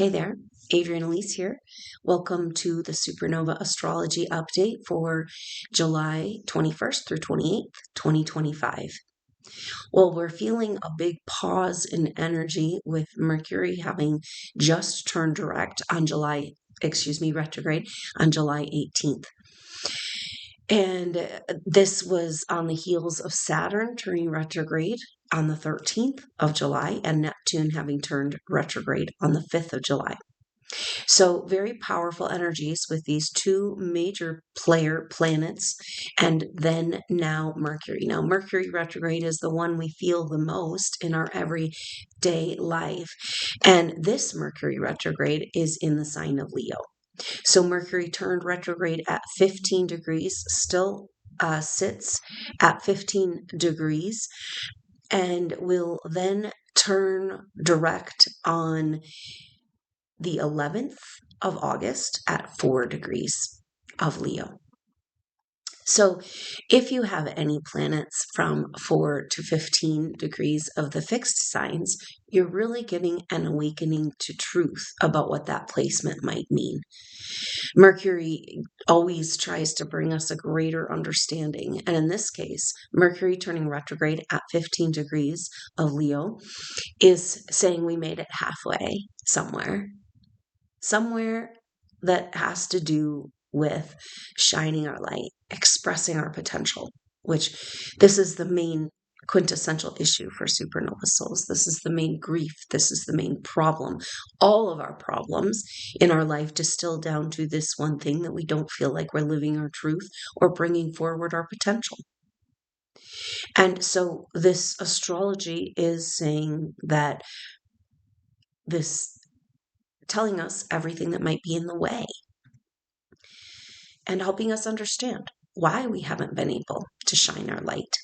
Hey there, Adrienne Elise here. Welcome to the SuperNova Astrology update for July 21st through 28th, 2025. Well, we're feeling a big pause in energy with Mercury having just turned retrograde on July 18th. And this was on the heels of Saturn turning retrograde on the 13th of July and Neptune having turned retrograde on the 5th of July. So very powerful energies with these two major player planets and then now Mercury. Now Mercury retrograde is the one we feel the most in our everyday life. And this Mercury retrograde is in the sign of Leo. So Mercury turned retrograde at 15 degrees, still sits at 15 degrees, and will then turn direct on the 11th of August at 4 degrees of Leo. So if you have any planets from 4 to 15 degrees of the fixed signs, you're really getting an awakening to truth about what that placement might mean. Mercury always tries to bring us a greater understanding. And in this case, Mercury turning retrograde at 15 degrees of Leo is saying we made it halfway somewhere that has to do with shining our light, expressing our potential, which this is the main quintessential issue for supernova souls. This is the main grief. This is the main problem. All of our problems in our life distill down to this one thing, that we don't feel like we're living our truth or bringing forward our potential. And so this astrology is saying that telling us everything that might be in the way and helping us understand why we haven't been able to shine our light.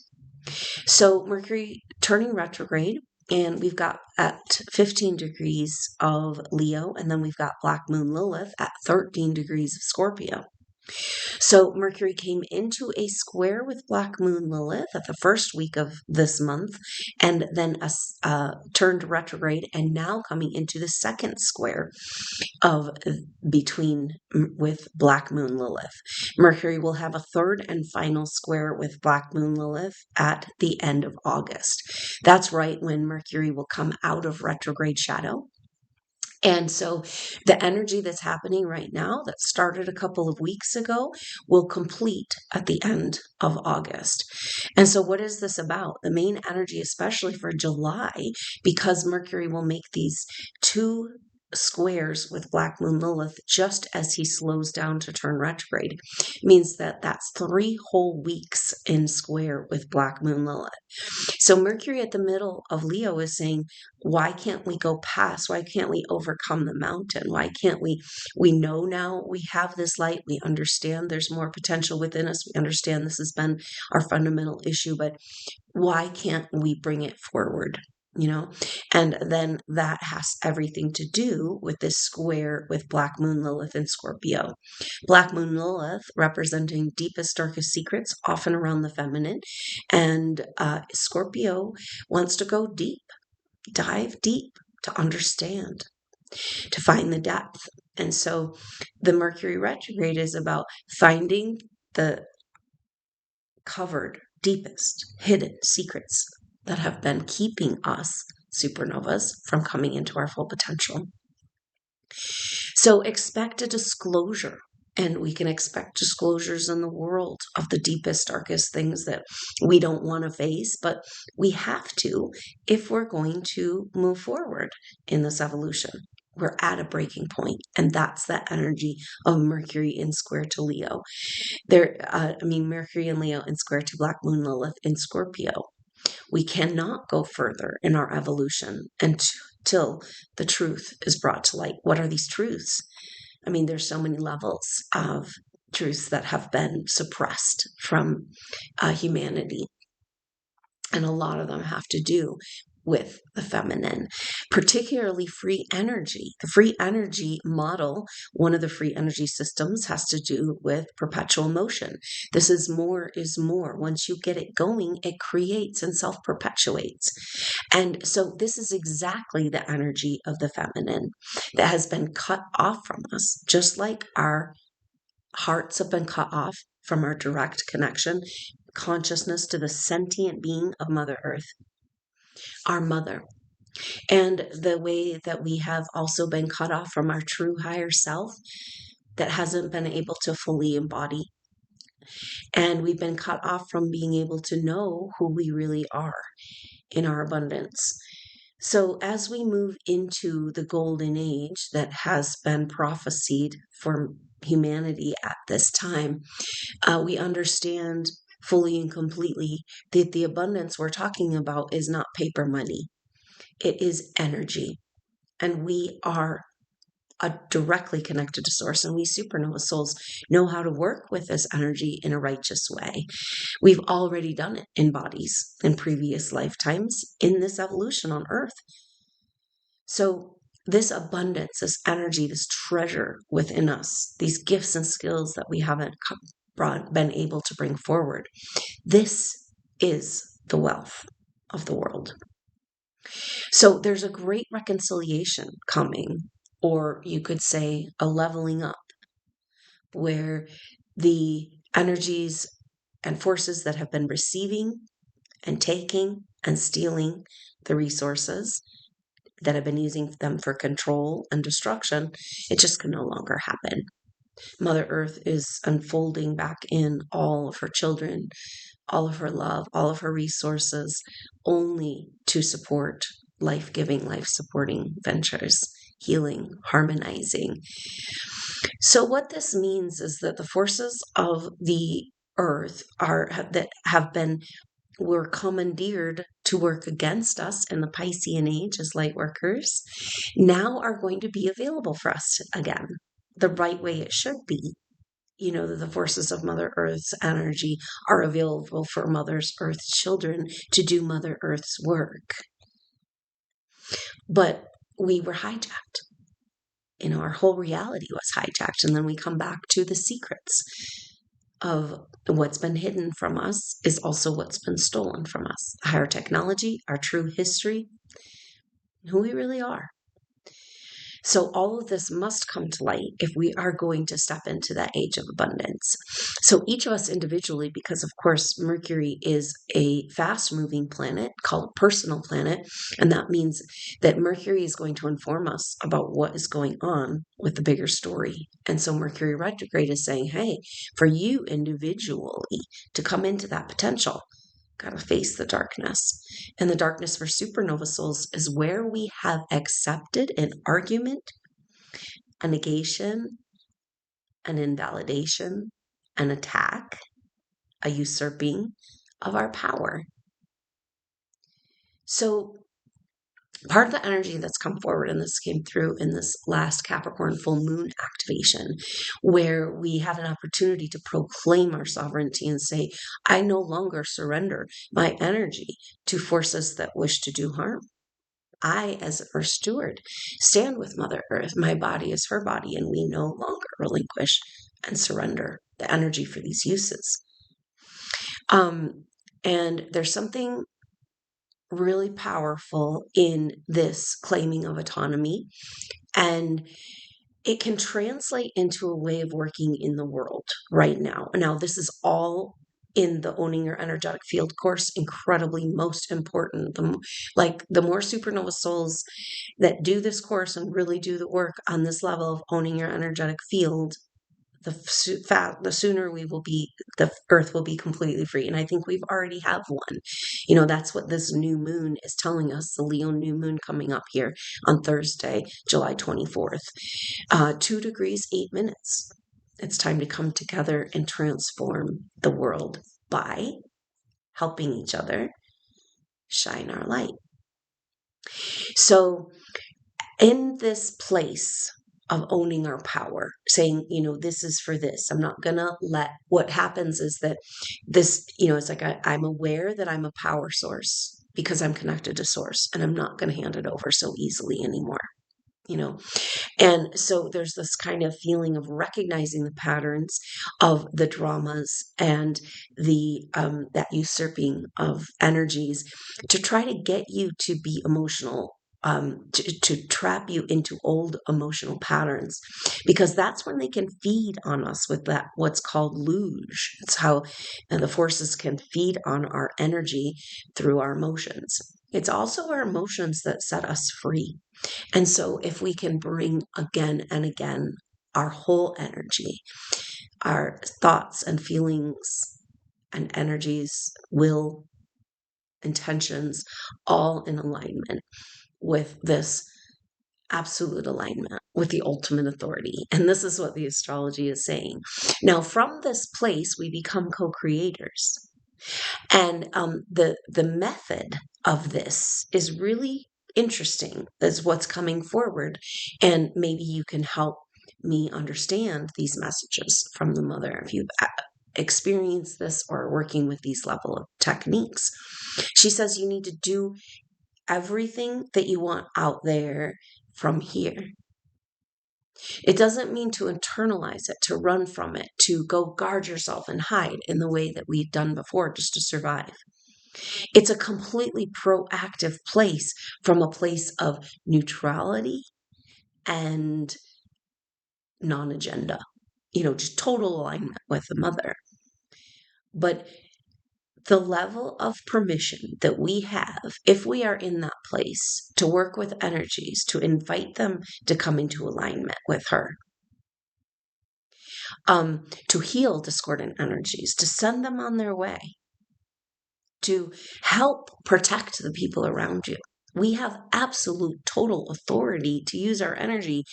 So Mercury turning retrograde, and we've got at 15 degrees of Leo, and then we've got Black Moon Lilith at 13 degrees of Scorpio. So Mercury came into a square with Black Moon Lilith at the first week of this month, and then turned retrograde, and now coming into the second square with Black Moon Lilith. Mercury will have a third and final square with Black Moon Lilith at the end of August. That's right when Mercury will come out of retrograde shadow. And so the energy that's happening right now, that started a couple of weeks ago, will complete at the end of August. And so what is this about? The main energy, especially for July, because Mercury will make these two squares with Black Moon Lilith just as he slows down to turn retrograde, means that that's 3 whole weeks in square with Black Moon Lilith. So Mercury at the middle of Leo is saying, why can't we go past? Why can't we overcome the mountain? Why can't we know now we have this light. We understand there's more potential within us. We understand this has been our fundamental issue, but why can't we bring it forward? And then that has everything to do with this square with Black Moon Lilith and Scorpio. Black Moon Lilith representing deepest, darkest secrets, often around the feminine. And Scorpio wants to go deep, dive deep to understand, to find the depth. And so the Mercury retrograde is about finding the covered, deepest, hidden secrets that have been keeping us, supernovas, from coming into our full potential. So expect a disclosure, and we can expect disclosures in the world of the deepest, darkest things that we don't want to face, but we have to if we're going to move forward in this evolution. We're at a breaking point, and that's that energy of Mercury in square to Leo. Mercury and Leo in square to Black Moon Lilith in Scorpio. We cannot go further in our evolution until the truth is brought to light. What are these truths? There's so many levels of truths that have been suppressed from humanity. And a lot of them have to do with the feminine, particularly free energy. The free energy model, one of the free energy systems, has to do with perpetual motion. This is more is more. Once you get it going, it creates and self-perpetuates. And so this is exactly the energy of the feminine that has been cut off from us, just like our hearts have been cut off from our direct connection, consciousness to the sentient being of Mother Earth, our mother. And the way that we have also been cut off from our true higher self that hasn't been able to fully embody. And we've been cut off from being able to know who we really are in our abundance. So as we move into the golden age that has been prophesied for humanity at this time, we understand fully and completely that the abundance we're talking about is not paper money. It is energy. And we are directly connected to source, and we supernova souls know how to work with this energy in a righteous way. We've already done it in bodies in previous lifetimes in this evolution on Earth. So this abundance, this energy, this treasure within us, these gifts and skills that we haven't been able to bring forward, this is the wealth of the world. So there's a great reconciliation coming, or you could say a leveling up, where the energies and forces that have been receiving and taking and stealing the resources that have been using them for control and destruction, it just can no longer happen. Mother Earth is unfolding back in all of her children, all of her love, all of her resources, only to support life-giving, life-supporting ventures, healing, harmonizing. So what this means is that the forces of the earth were commandeered to work against us in the Piscean age as light workers, now are going to be available for us again, the right way it should be. You know, that the forces of Mother Earth's energy are available for Mother Earth's children to do Mother Earth's work. But we were hijacked. You know, our whole reality was hijacked. And then we come back to the secrets of what's been hidden from us is also what's been stolen from us. Higher technology, our true history, who we really are. So all of this must come to light if we are going to step into that age of abundance. So each of us individually, because of course Mercury is a fast-moving planet called a personal planet, and that means that Mercury is going to inform us about what is going on with the bigger story. And so Mercury retrograde is saying, hey, for you individually to come into that potential, got to face the darkness. And the darkness for supernova souls is where we have accepted an argument, a negation, an invalidation, an attack, a usurping of our power. So part of the energy that's come forward, and this came through in this last Capricorn full moon activation, where we had an opportunity to proclaim our sovereignty and say, I no longer surrender my energy to forces that wish to do harm. I, as Earth steward, stand with Mother Earth. My body is her body, and we no longer relinquish and surrender the energy for these uses. And there's something really powerful in this claiming of autonomy, and it can translate into a way of working in the world right now. Now, this is all in the Owning Your Energetic Field course, incredibly most important. The more supernova souls that do this course and really do the work on this level of owning your energetic field, the sooner the earth will be completely free. And I think we've already have one. You know, that's what this new moon is telling us, the Leo new moon coming up here on Thursday, July 24th, 2 degrees, 8 minutes. It's time to come together and transform the world by helping each other shine our light. So in this place of owning our power, saying, you know, this is for this. I'm not going to what happens is that this, you know, it's like I'm aware that I'm a power source because I'm connected to source and I'm not going to hand it over so easily anymore, you know? And so there's this kind of feeling of recognizing the patterns of the dramas and the that usurping of energies to try to get you to be emotional, to trap you into old emotional patterns, because that's when they can feed on us with that what's called luge. It's how the forces can feed on our energy through our emotions. It's also our emotions that set us free. And so, if we can bring again and again our whole energy, our thoughts and feelings and energies, will, intentions, all in alignment with this absolute alignment with the ultimate authority. And this is what the astrology is saying. Now, from this place, we become co creators. And the method of this is really interesting, is what's coming forward. And maybe you can help me understand these messages from the mother if you've experienced this or are working with these level of techniques. She says you need to do everything that you want out there from here. It doesn't mean to internalize it, to run from it, to go guard yourself and hide in the way that we've done before just to survive. It's a completely proactive place, from a place of neutrality and non-agenda, just total alignment with the mother. But the level of permission that we have, if we are in that place, to work with energies, to invite them to come into alignment with her, to heal discordant energies, to send them on their way, to help protect the people around you. We have absolute total authority to use our energy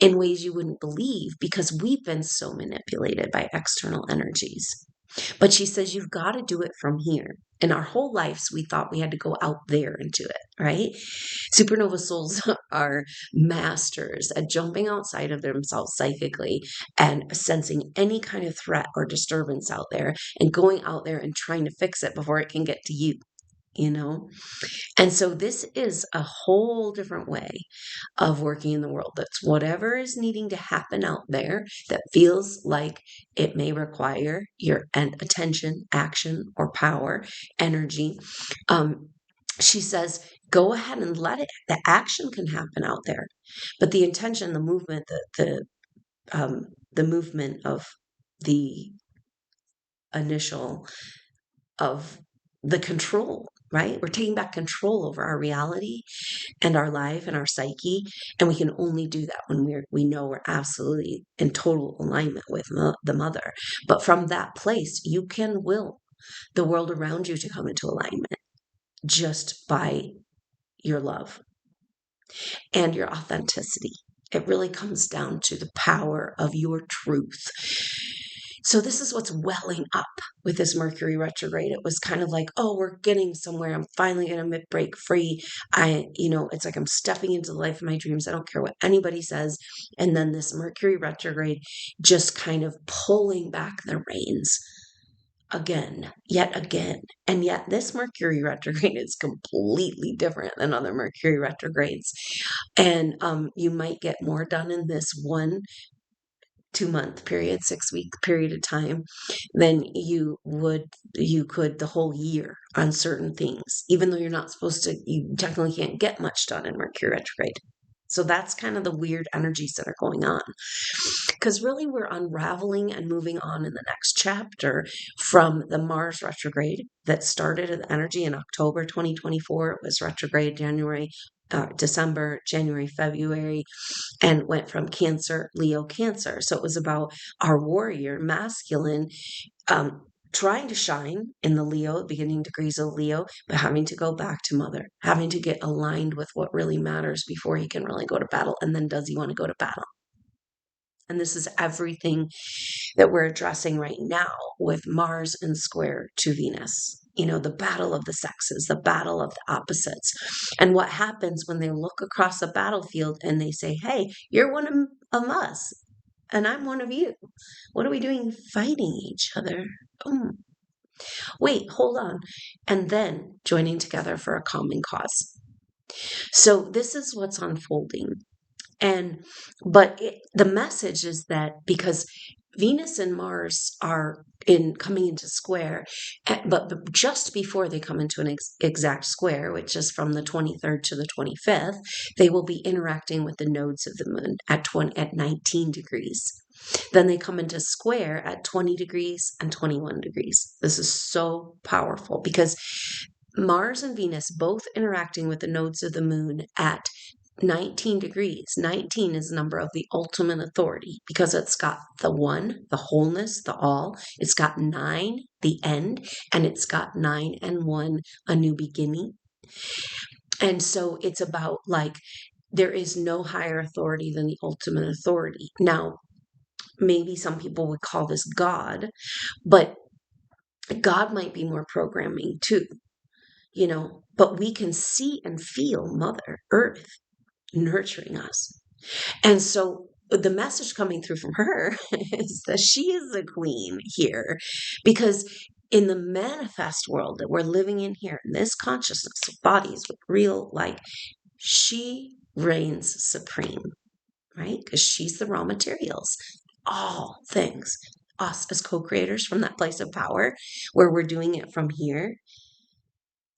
in ways you wouldn't believe, because we've been so manipulated by external energies. But she says you've got to do it from here. In our whole lives, we thought we had to go out there and do it, right? Supernova souls are masters at jumping outside of themselves psychically and sensing any kind of threat or disturbance out there and going out there and trying to fix it before it can get to you. And so this is a whole different way of working in the world. That's whatever is needing to happen out there that feels like it may require your attention, action, or power, energy. She says, go ahead and let it. The action can happen out there, but the intention, the movement, the movement of the initial of the control, right? We're taking back control over our reality and our life and our psyche. And we can only do that when we know we're absolutely in total alignment with the mother. But from that place, you can will the world around you to come into alignment just by your love and your authenticity. It really comes down to the power of your truth. So this is what's welling up with this Mercury retrograde. It was kind of like, oh, we're getting somewhere. I'm finally going to break free. It's like I'm stepping into the life of my dreams. I don't care what anybody says. And then this Mercury retrograde just kind of pulling back the reins again, yet again. And yet this Mercury retrograde is completely different than other Mercury retrogrades. And you might get more done in this 2-month period, 6-week period of time than you could the whole year on certain things, even though you technically can't get much done in Mercury retrograde. So that's kind of the weird energies that are going on, because really we're unraveling and moving on in the next chapter from the Mars retrograde that started in energy in October 2024. It was retrograde December, January, February, and went from Cancer, Leo, Cancer. So it was about our warrior, masculine, trying to shine in the Leo, beginning degrees of Leo, but having to go back to mother, having to get aligned with what really matters before he can really go to battle. And then does he want to go to battle? And this is everything that we're addressing right now with Mars and square to Venus. The battle of the sexes, the battle of the opposites. And what happens when they look across a battlefield and they say, hey, you're one of us and I'm one of you. What are we doing fighting each other? Wait, hold on. And then joining together for a common cause. So this is what's unfolding. And the message is that because Venus and Mars are in coming into square, but just before they come into an exact square, which is from the 23rd to the 25th, they will be interacting with the nodes of the moon at 19 degrees. Then they come into square at 20 degrees and 21 degrees. This is so powerful because Mars and Venus both interacting with the nodes of the moon at 19 degrees. 19 is the number of the ultimate authority because it's got the one, the wholeness, the all. It's got 9, the end, and it's got 9 and 1, a new beginning. And so it's about like, there is no higher authority than the ultimate authority. Now, maybe some people would call this God, but God might be more programming too, but we can see and feel Mother Earth nurturing us. And so the message coming through from her is that she is the queen here, because in the manifest world that we're living in here, in this consciousness of bodies with real light, she reigns supreme, right? Because she's the raw materials, all things, us as co-creators from that place of power where we're doing it from here,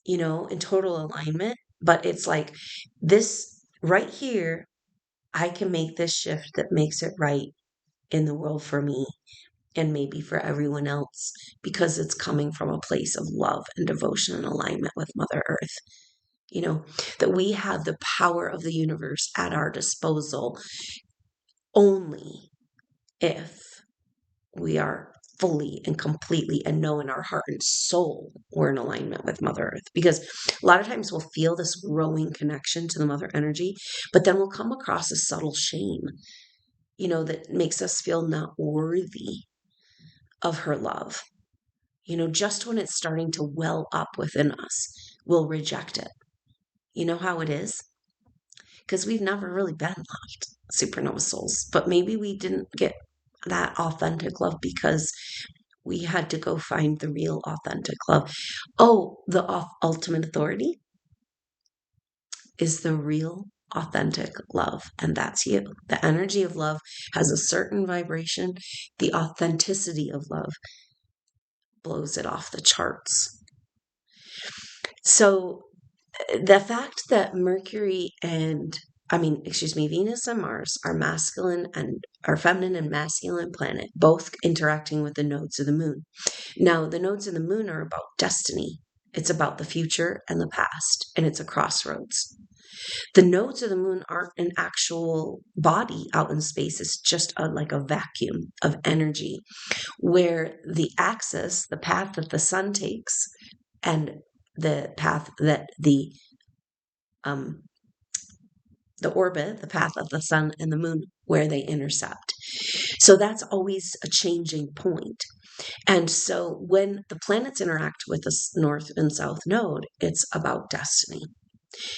in total alignment. But it's like this right here, I can make this shift that makes it right in the world for me and maybe for everyone else, because it's coming from a place of love and devotion and alignment with Mother Earth. That we have the power of the universe at our disposal only if we are fully and completely and know in our heart and soul we're in alignment with Mother Earth. Because a lot of times we'll feel this growing connection to the Mother energy, but then we'll come across a subtle shame, that makes us feel not worthy of her love. Just when it's starting to well up within us, we'll reject it. You know how it is? Because we've never really been loved, supernova souls, but maybe we didn't get that authentic love because we had to go find the real authentic love. Oh, the ultimate authority is the real authentic love, and that's you. The energy of love has a certain vibration. The authenticity of love blows it off the charts. So the fact that Venus and Mars are masculine and are feminine and masculine planet, both interacting with the nodes of the moon. Now, the nodes of the moon are about destiny. It's about the future and the past, and it's a crossroads. The nodes of the moon aren't an actual body out in space. It's just like a vacuum of energy where the axis, the path that the sun takes, and the path that the orbit, the path of the sun and the moon, where they intercept. So that's always a changing point. And so when the planets interact with the north and south node, it's about destiny.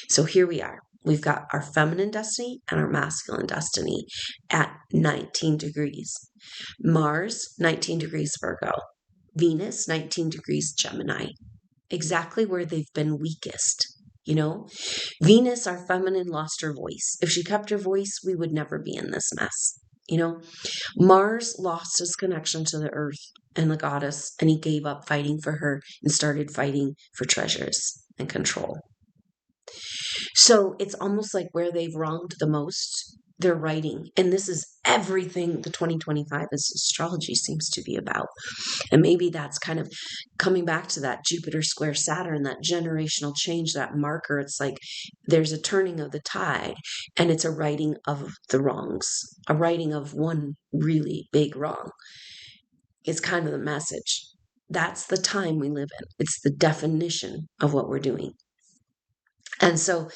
So here we are. We've got our feminine destiny and our masculine destiny at 19 degrees. Mars, 19 degrees Virgo. Venus, 19 degrees Gemini. Exactly where they've been weakest. Venus, our feminine, lost her voice. If she kept her voice, we would never be in this mess. Mars lost his connection to the earth and the goddess, and he gave up fighting for her and started fighting for treasures and control. So it's almost like where they've wronged the most, they're writing. And this is everything the 2025 astrology seems to be about. And maybe that's kind of coming back to that Jupiter square Saturn, that generational change, that marker. It's like there's a turning of the tide, and it's a righting of the wrongs, a righting of one really big wrong. It's kind of the message. That's the time we live in. It's the definition of what we're doing. And so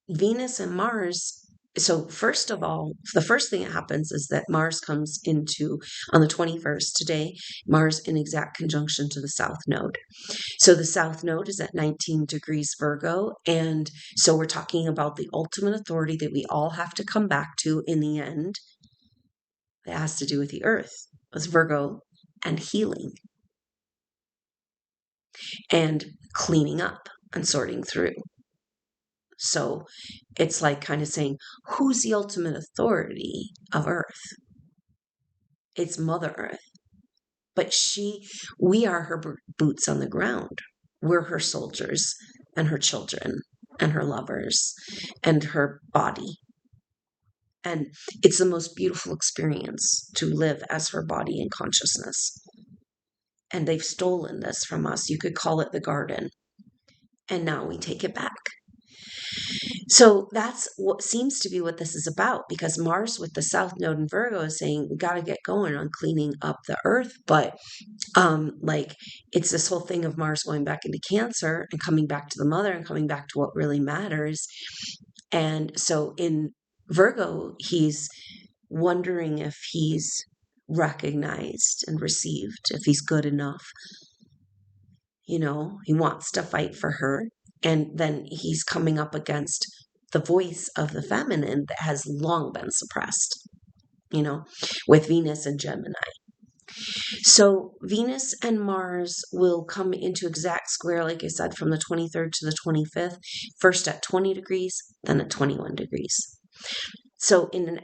Venus and Mars. So first of all, the first thing that happens is that Mars comes into, on the 21st today, Mars in exact conjunction to the South Node. So the South Node is at 19 degrees Virgo. And so we're talking about the ultimate authority that we all have to come back to in the end. It has to do with the earth, with Virgo and healing. and cleaning up and sorting through. So it's like kind of saying, who's the ultimate authority of Earth? It's Mother Earth. But we are her boots on the ground. We're her soldiers and her children and her lovers and her body. And it's the most beautiful experience to live as her body and consciousness. And they've stolen this from us. You could call it the garden. And now we take it back. So that's what seems to be what this is about, because Mars with the South Node in Virgo is saying we got to get going on cleaning up the Earth. But like it's this whole thing of Mars going back into Cancer and coming back to the mother and coming back to what really matters. And so in Virgo, he's wondering if he's recognized and received, if he's good enough. You know, he wants to fight for her. And then he's coming up against the voice of the feminine that has long been suppressed, you know, with Venus and Gemini. So Venus and Mars will come into exact square, like I said, from the 23rd to the 25th, first at 20 degrees, then at 21 degrees. So in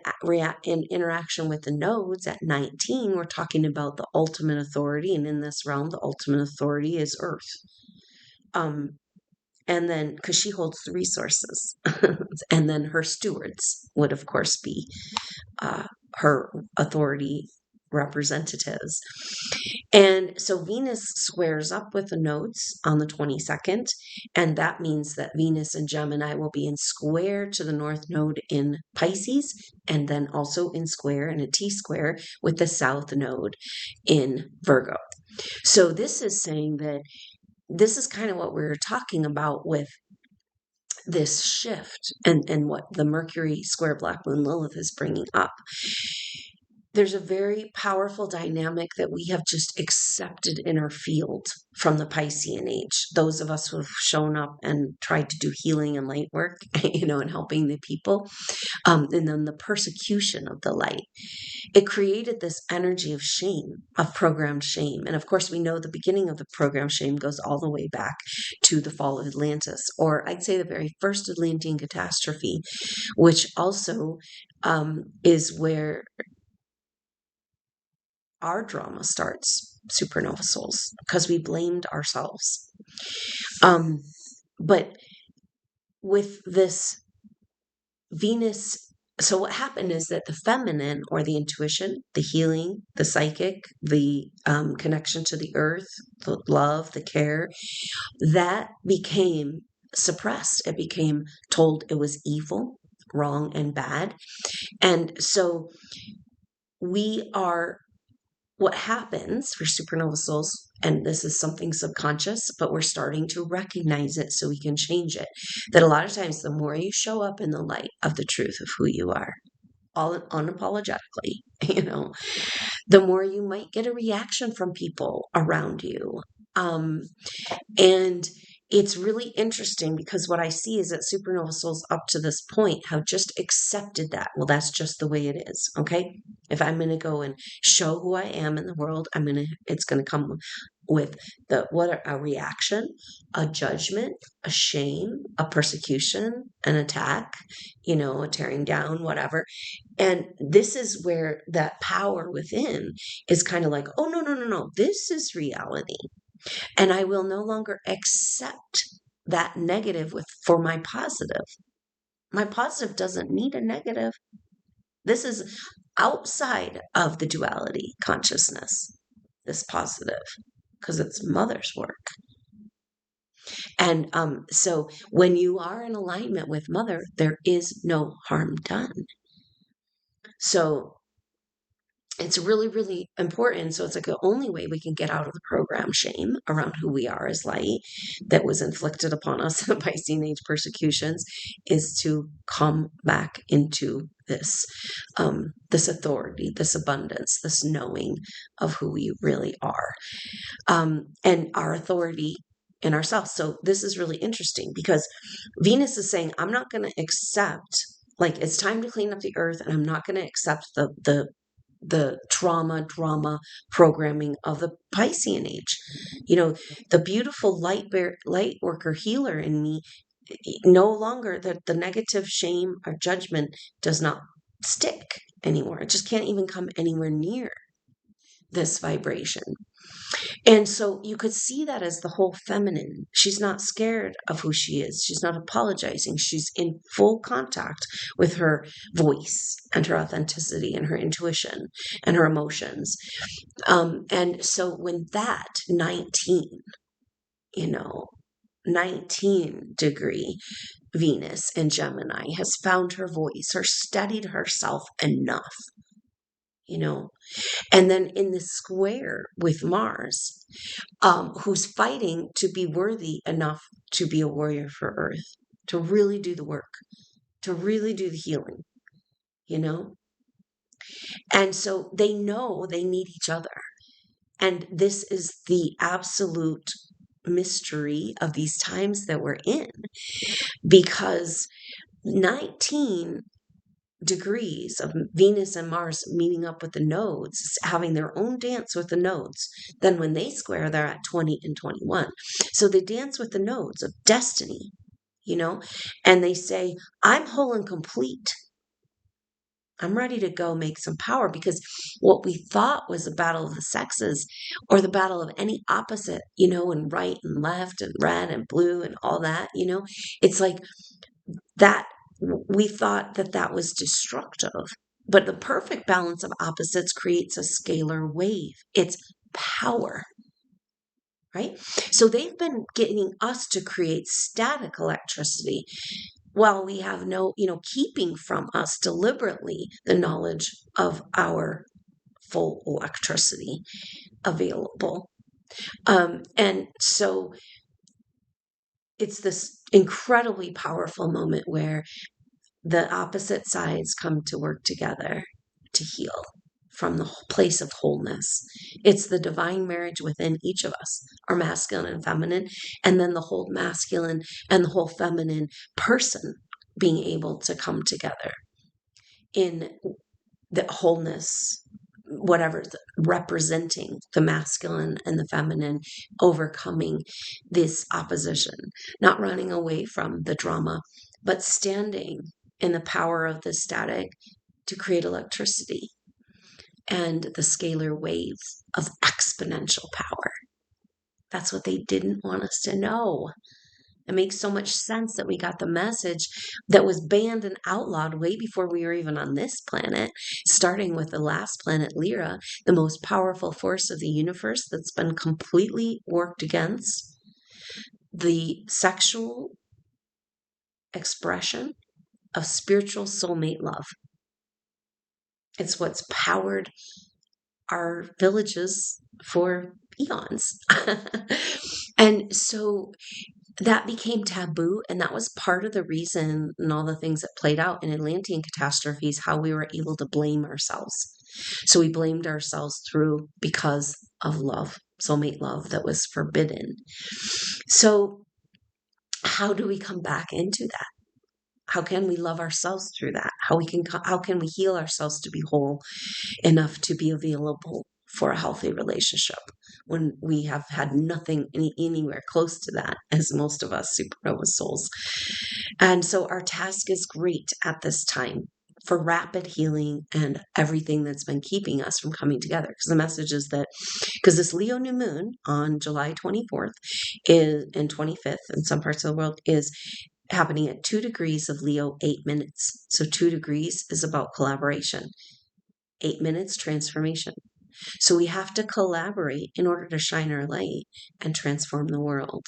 interaction with the nodes at 19, we're talking about the ultimate authority. And in this realm, the ultimate authority is Earth. And then, because she holds the resources, and then her stewards would, of course, be her authority representatives. And so Venus squares up with the nodes on the 22nd, and that means that Venus and Gemini will be in square to the North Node in Pisces, and then also in square and a T-square with the South Node in Virgo. So this is saying that this is kind of what we were talking about with this shift and what the Mercury square Black Moon Lilith is bringing up. There's a very powerful dynamic that we have just accepted in our field from the Piscean age. Those of us who have shown up and tried to do healing and light work, you know, and helping the people, and then the persecution of the light. It created this energy of shame, of programmed shame. And of course, we know the beginning of the programmed shame goes all the way back to the fall of Atlantis, or I'd say the very first Atlantean catastrophe, which also is where our drama starts, SuperNova souls, because we blamed ourselves. But with this Venus, so what happened is that the feminine, or the intuition, the healing, the psychic, the connection to the earth, the love, the care, that became suppressed. It became told it was evil, wrong, and bad. And so what happens for SuperNova souls, and this is something subconscious, but we're starting to recognize it so we can change it, that a lot of times the more you show up in the light of the truth of who you are, all unapologetically, you know, the more you might get a reaction from people around you. And it's really interesting because what I see is that SuperNova souls up to this point have just accepted that. Well, that's just the way it is. Okay. If I'm going to go and show who I am in the world, it's going to come with a reaction, a judgment, a shame, a persecution, an attack, you know, a tearing down, whatever. And this is where that power within is kind of like, oh, no, this is reality. And I will no longer accept that negative for my positive. My positive doesn't need a negative. This is outside of the duality consciousness, this positive, because it's mother's work. And so when you are in alignment with mother, there is no harm done. So it's really, really important. So it's like the only way we can get out of the program shame around who we are as light that was inflicted upon us by Piscean age persecutions is to come back into this, this authority, this abundance, this knowing of who we really are, and our authority in ourselves. So this is really interesting because Venus is saying, I'm not going to accept, like, it's time to clean up the earth, and I'm not going to accept the the trauma, drama programming of the Piscean age. The beautiful light worker healer in me, no longer, the negative shame or judgment does not stick anymore. It just can't even come anywhere near this vibration. And so you could see that as the whole feminine. She's not scared of who she is. She's not apologizing. She's in full contact with her voice and her authenticity and her intuition and her emotions. And so when that 19 degree Venus in Gemini has found her voice or steadied herself enough, and then in the square with Mars, who's fighting to be worthy enough to be a warrior for Earth, to really do the work, to really do the healing, And so they know they need each other. And this is the absolute mystery of these times that we're in, because 19 degrees of Venus and Mars meeting up with the nodes, having their own dance with the nodes. Then when they square, they're at 20 and 21. So they dance with the nodes of destiny, and they say, I'm whole and complete. I'm ready to go make some power, because what we thought was a battle of the sexes, or the battle of any opposite, and right and left and red and blue and all that, it's like that. We thought that was destructive, but the perfect balance of opposites creates a scalar wave. It's power, right? So they've been getting us to create static electricity, while we have no, keeping from us deliberately the knowledge of our full electricity available. And so it's this incredibly powerful moment where the opposite sides come to work together to heal from the place of wholeness. It's the divine marriage within each of us, our masculine and feminine, and then the whole masculine and the whole feminine person being able to come together in the wholeness, whatever, representing the masculine and the feminine, overcoming this opposition, not running away from the drama, but standing in the power of the static to create electricity and the scalar wave of exponential power. That's what they didn't want us to know. It makes so much sense that we got the message that was banned and outlawed way before we were even on this planet, starting with the last planet, Lyra, the most powerful force of the universe that's been completely worked against. The sexual expression of spiritual soulmate love. It's what's powered our villages for eons. And so that became taboo, and that was part of the reason, and all the things that played out in Atlantean catastrophes, how we were able to blame ourselves. So we blamed ourselves because of love, soulmate love, that was forbidden. So how do we come back into that? How can we love ourselves through that? How can we heal ourselves to be whole enough to be available for a healthy relationship when we have had nothing anywhere close to that, as most of us SuperNova souls? And so our task is great at this time for rapid healing and everything that's been keeping us from coming together. Because the message is that, because this Leo new moon on July 24th and 25th in some parts of the world is happening at 2 degrees of Leo, 8 minutes. So 2 degrees is about collaboration. 8 minutes, transformation. So we have to collaborate in order to shine our light and transform the world.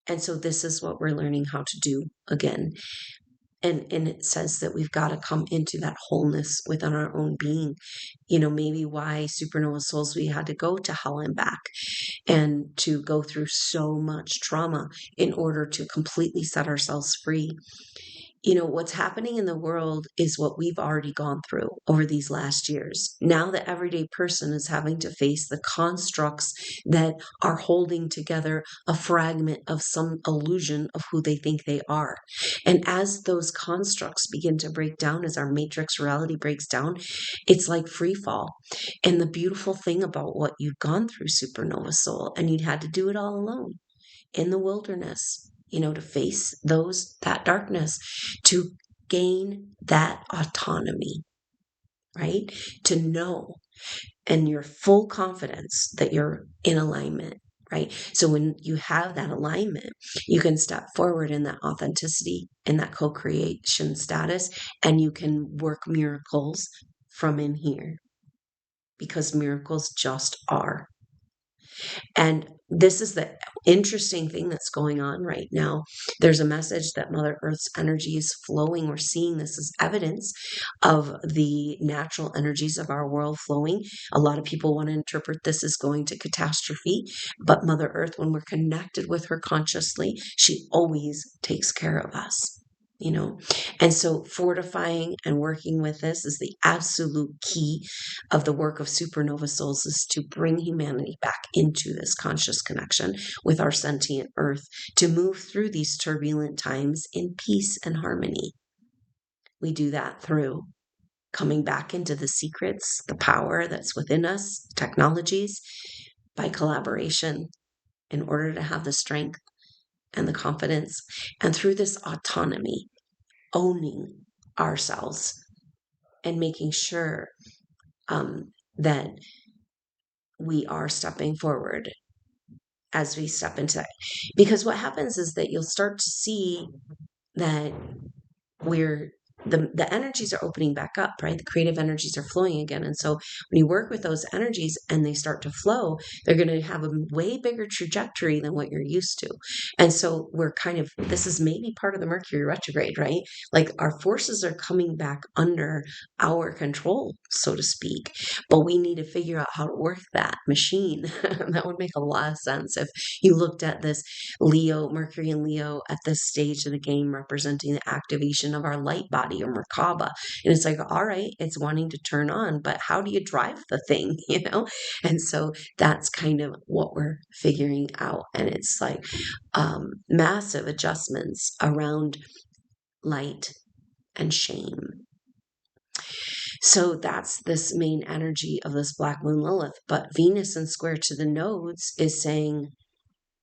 And so this is what we're learning how to do again. And it says that we've got to come into that wholeness within our own being. Maybe why SuperNova souls, we had to go to hell and back and to go through so much trauma in order to completely set ourselves free, what's happening in the world is what we've already gone through over these last years. Now the everyday person is having to face the constructs that are holding together a fragment of some illusion of who they think they are. And as those constructs begin to break down, as our matrix reality breaks down, it's like free fall. And the beautiful thing about what you've gone through, Supernova Soul, and you'd had to do it all alone in the wilderness, to face that darkness, to gain that autonomy, right? To know and your full confidence that you're in alignment, right? So when you have that alignment, you can step forward in that authenticity, in that co-creation status, and you can work miracles from in here, because miracles just are. And this is the interesting thing that's going on right now. There's a message that Mother Earth's energy is flowing. We're seeing this as evidence of the natural energies of our world flowing. A lot of people want to interpret this as going to catastrophe, but Mother Earth, when we're connected with her consciously, she always takes care of us. And so fortifying and working with this is the absolute key of the work of supernova souls, is to bring humanity back into this conscious connection with our sentient earth, to move through these turbulent times in peace and harmony. We do that through coming back into the secrets, the power that's within us, technologies, by collaboration, in order to have the strength and the confidence, and through this autonomy, owning ourselves and making sure that we are stepping forward as we step into it. Because what happens is that you'll start to see that the energies are opening back up, right? The creative energies are flowing again. And so when you work with those energies and they start to flow, they're going to have a way bigger trajectory than what you're used to. And so this is maybe part of the Mercury retrograde, right? Like our forces are coming back under our control, so to speak. But we need to figure out how to work that machine. That would make a lot of sense if you looked at this Mercury and Leo at this stage of the game, representing the activation of our light body or Merkaba. And it's like, all right, it's wanting to turn on, but how do you drive the thing, And so that's kind of what we're figuring out. And it's like massive adjustments around light and shame. So that's this main energy of this Black Moon Lilith. But Venus in square to the nodes is saying,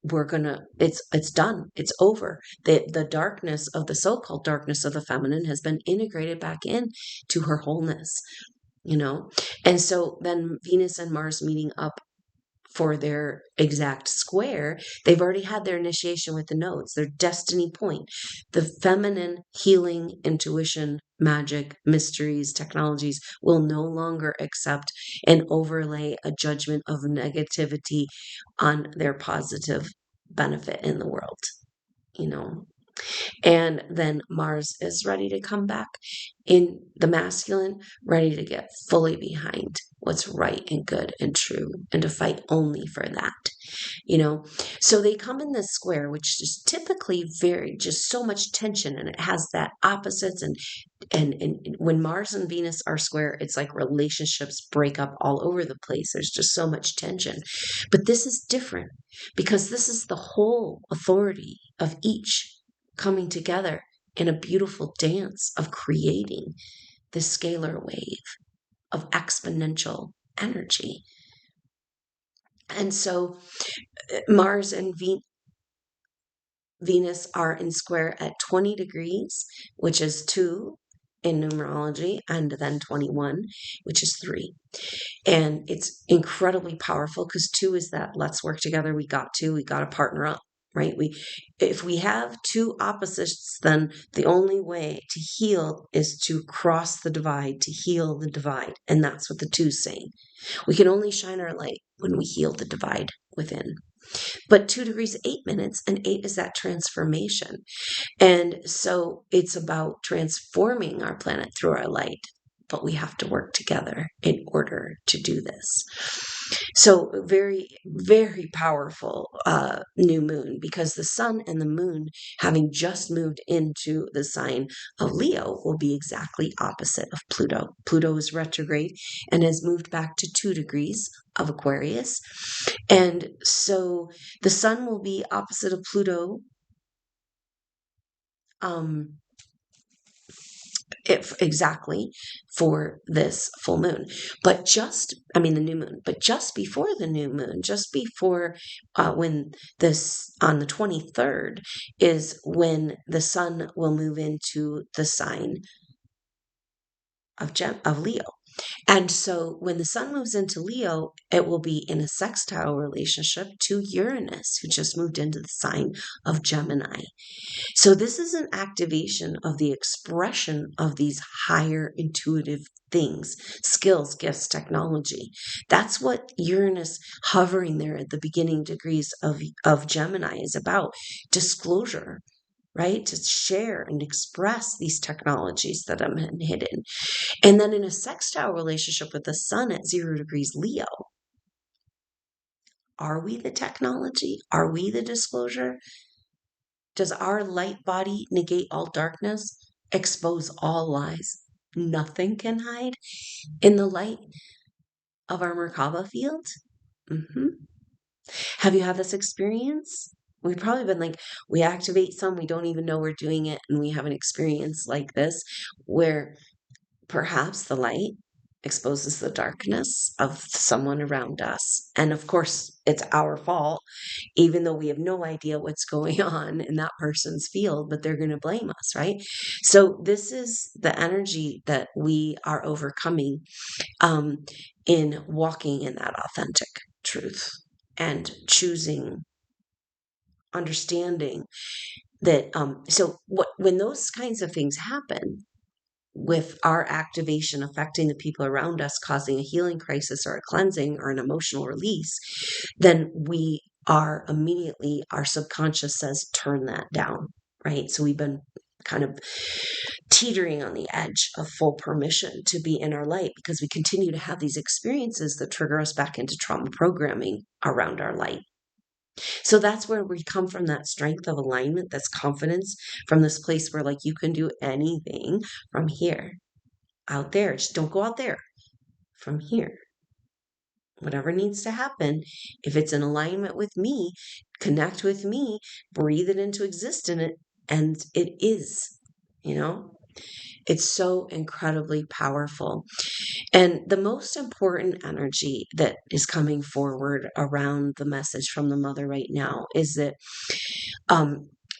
it's done. It's over. The darkness of the so-called darkness of the feminine has been integrated back in to her wholeness, And so then Venus and Mars meeting up for their exact square, they've already had their initiation with the nodes, their destiny point. The feminine healing, intuition, magic, mysteries, technologies will no longer accept and overlay a judgment of negativity on their positive benefit in the world, And then Mars is ready to come back in the masculine, ready to get fully behind what's right and good and true, and to fight only for that, So they come in this square, which is typically just so much tension, and it has that opposites. And when Mars and Venus are square, it's like relationships break up all over the place. There's just so much tension. But this is different, because this is the whole authority of each coming together in a beautiful dance of creating the scalar wave of exponential energy. And so Mars and Venus are in square at 20 degrees, which is 2 in numerology, and then 21, which is 3. And it's incredibly powerful, because 2 is that let's work together. We got to partner up, right? If we have two opposites, then the only way to heal is to cross the divide, to heal the divide. And that's what the 2 is saying. We can only shine our light when we heal the divide within. But 2 degrees, 8 minutes, and 8 is that transformation. And so it's about transforming our planet through our light, but we have to work together in order to do this. So very, very powerful new moon, because the sun and the moon, having just moved into the sign of Leo, will be exactly opposite of Pluto. Pluto is retrograde and has moved back to 2 degrees of Aquarius. And so the sun will be opposite of Pluto exactly for this full moon, but the new moon, but just before the new moon, just before when this on the 23rd is when the sun will move into the sign of Leo. And so when the sun moves into Leo, it will be in a sextile relationship to Uranus, who just moved into the sign of Gemini. So this is an activation of the expression of these higher intuitive things, skills, gifts, technology. That's what Uranus hovering there at the beginning degrees of Gemini is about. Disclosure, right? To share and express these technologies that have been hidden. And then in a sextile relationship with the sun at 0 degrees Leo, are we the technology? Are we the disclosure? Does our light body negate all darkness, expose all lies? Nothing can hide in the light of our Merkaba field? Have you had this experience? We've probably been like, we activate some, we don't even know we're doing it, and we have an experience like this where perhaps the light exposes the darkness of someone around us. And of course, it's our fault, even though we have no idea what's going on in that person's field, but they're going to blame us, right? So this is the energy that we are overcoming in walking in that authentic truth and choosing, understanding that. When those kinds of things happen, with our activation affecting the people around us, causing a healing crisis or a cleansing or an emotional release, then we are immediately, our subconscious says, turn that down, right? So we've been kind of teetering on the edge of full permission to be in our light because we continue to have these experiences that trigger us back into trauma programming around our light. So that's where we come from, that strength of alignment, that's confidence, from this place where like you can do anything from here. Out there, just don't go out there. From here, whatever needs to happen, if it's in alignment with me, connect with me, breathe it into existence, and it is, it's so incredibly powerful. And the most important energy that is coming forward around the message from the mother right now is that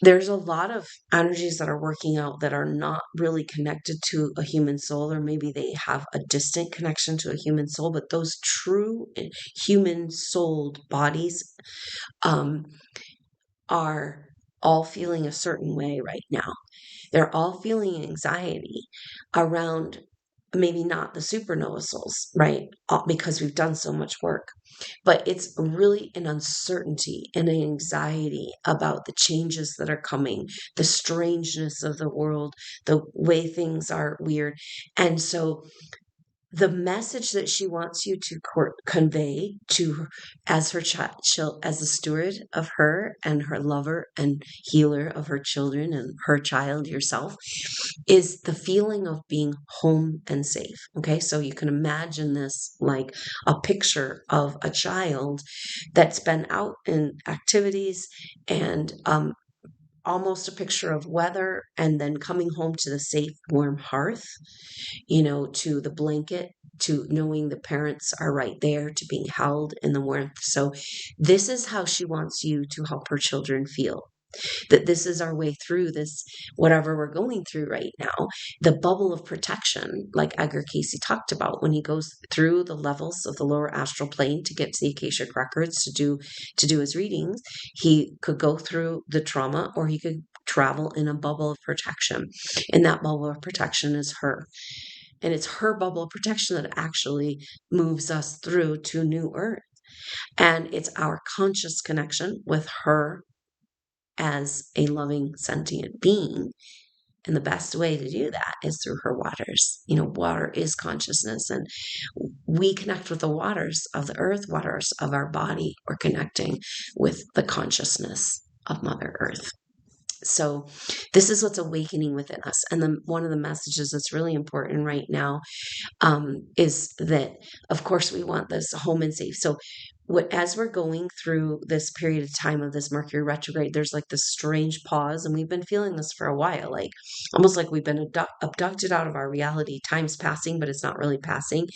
there's a lot of energies that are working out that are not really connected to a human soul, or maybe they have a distant connection to a human soul, but those true human souled bodies are all feeling a certain way right now. They're all feeling anxiety around maybe not the supernova souls, right? Because we've done so much work, but it's really an uncertainty and an anxiety about the changes that are coming, the strangeness of the world, the way things are weird. And so the message that she wants you to convey to as her child, as a steward of her and her lover and healer of her children and her child yourself, is the feeling of being home and safe. Okay, so you can imagine this like a picture of a child that's been out in activities and almost a picture of weather, and then coming home to the safe, warm hearth, to the blanket, to knowing the parents are right there, to being held in the warmth. So this is how she wants you to help her children feel. That this is our way through this, whatever we're going through right now, the bubble of protection, like Edgar Casey talked about, when he goes through the levels of the lower astral plane to get to the Akashic records to do his readings. He could go through the trauma, or he could travel in a bubble of protection. And that bubble of protection is her. And it's her bubble of protection that actually moves us through to new earth. And it's our conscious connection with her as a loving, sentient being And the best way to do that is through her waters. You know, water is consciousness, and we connect with the waters of the earth, waters of our body. We're connecting with the consciousness of Mother Earth. So this is what's awakening within us. And then one of the messages that's really important right now is that, of course, we want this home and safe. So as we're going through this period of time of this Mercury retrograde, there's like this strange pause, and we've been feeling this for a while, like almost like we've been abducted out of our reality. Time's passing, but it's not really passing.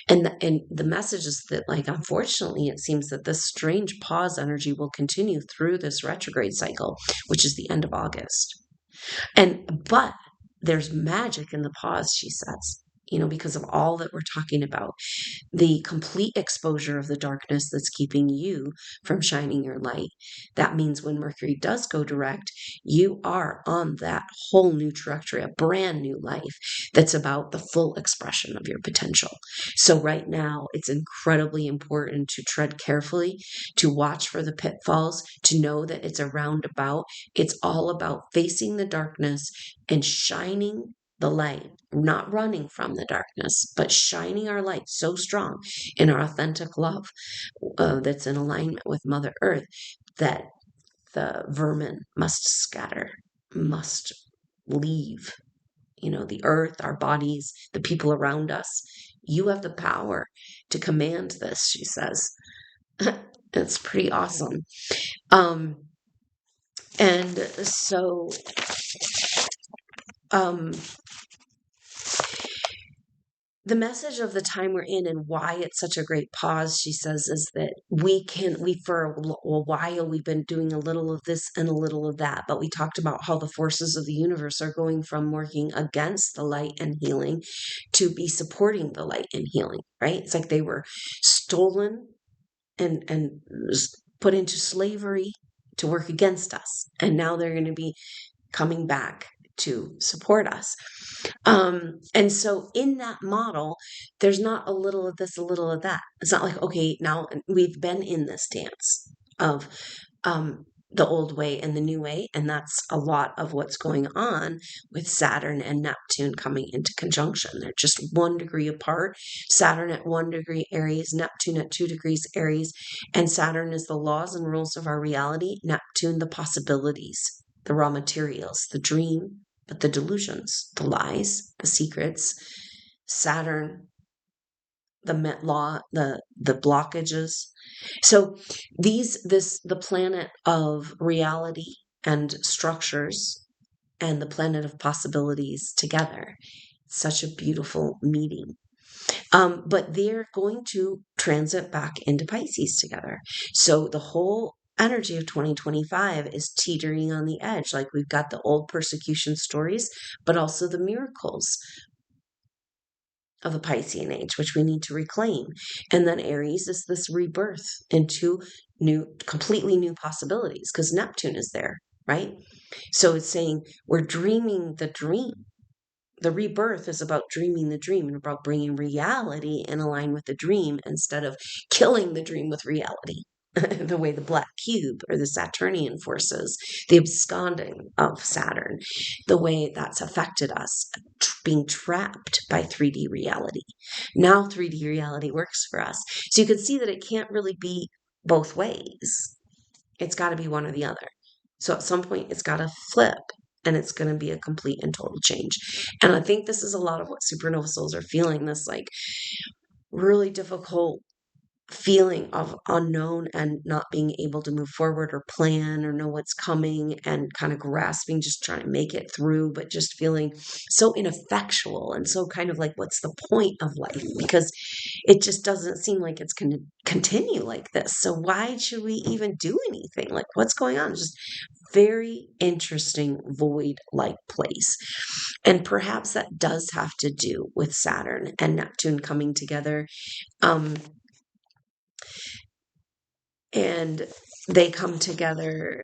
And the message is that, like, unfortunately, it seems that this strange pause energy will continue through this retrograde cycle, which is the end of August. But there's magic in the pause, she says, you know, because of all that we're talking about, the complete exposure of the darkness that's keeping you from shining your light. That means when Mercury does go direct, you are on that whole new trajectory, a brand new life that's about the full expression of your potential. So right now, it's incredibly important to tread carefully, to watch for the pitfalls, to know that it's a roundabout. It's all about facing the darkness and shining the light, not running from the darkness, but shining our light so strong in our authentic love that's in alignment with Mother Earth that the vermin must scatter, must leave. You know, the earth, our bodies, the people around us. You have the power to command this, she says. It's pretty awesome. And so, the message of the time we're in and why it's such a great pause, she says, is that for a while, we've been doing a little of this and a little of that, but we talked about how the forces of the universe are going from working against the light and healing to be supporting the light and healing, right? It's like they were stolen and put into slavery to work against us. And now they're going to be coming back to support us. And so in that model, there's not a little of this, a little of that. It's not like, okay, now we've been in this dance of the old way and the new way. And that's a lot of what's going on with Saturn and Neptune coming into conjunction. They're just 1 degree apart. Saturn at 1 degree Aries, Neptune at 2 degrees Aries. And Saturn is the laws and rules of our reality. Neptune, the possibilities, the raw materials, the dream, but the delusions, the lies, the secrets. Saturn, the blockages. So the planet of reality and structures and the planet of possibilities together. Such a beautiful meeting. But they're going to transit back into Pisces together. So the whole energy of 2025 is teetering on the edge. Like, we've got the old persecution stories, but also the miracles of the Piscean age, which we need to reclaim. And then Aries is this rebirth into completely new possibilities, because Neptune is there, right? So it's saying we're dreaming the dream. The rebirth is about dreaming the dream and about bringing reality in line with the dream instead of killing the dream with reality. The way the black cube or the Saturnian forces, the absconding of Saturn, the way that's affected us, being trapped by 3D reality. Now 3D reality works for us. So you can see that it can't really be both ways. It's got to be one or the other. So at some point, it's got to flip. And it's going to be a complete and total change. And I think this is a lot of what supernova souls are feeling, this like really difficult feeling of unknown and not being able to move forward or plan or know what's coming, and kind of grasping, just trying to make it through, but just feeling so ineffectual and so kind of like, what's the point of life? Because it just doesn't seem like it's going to continue like this. So why should we even do anything? Like, what's going on? It's just very interesting void-like place. And perhaps that does have to do with Saturn and Neptune coming together. And they come together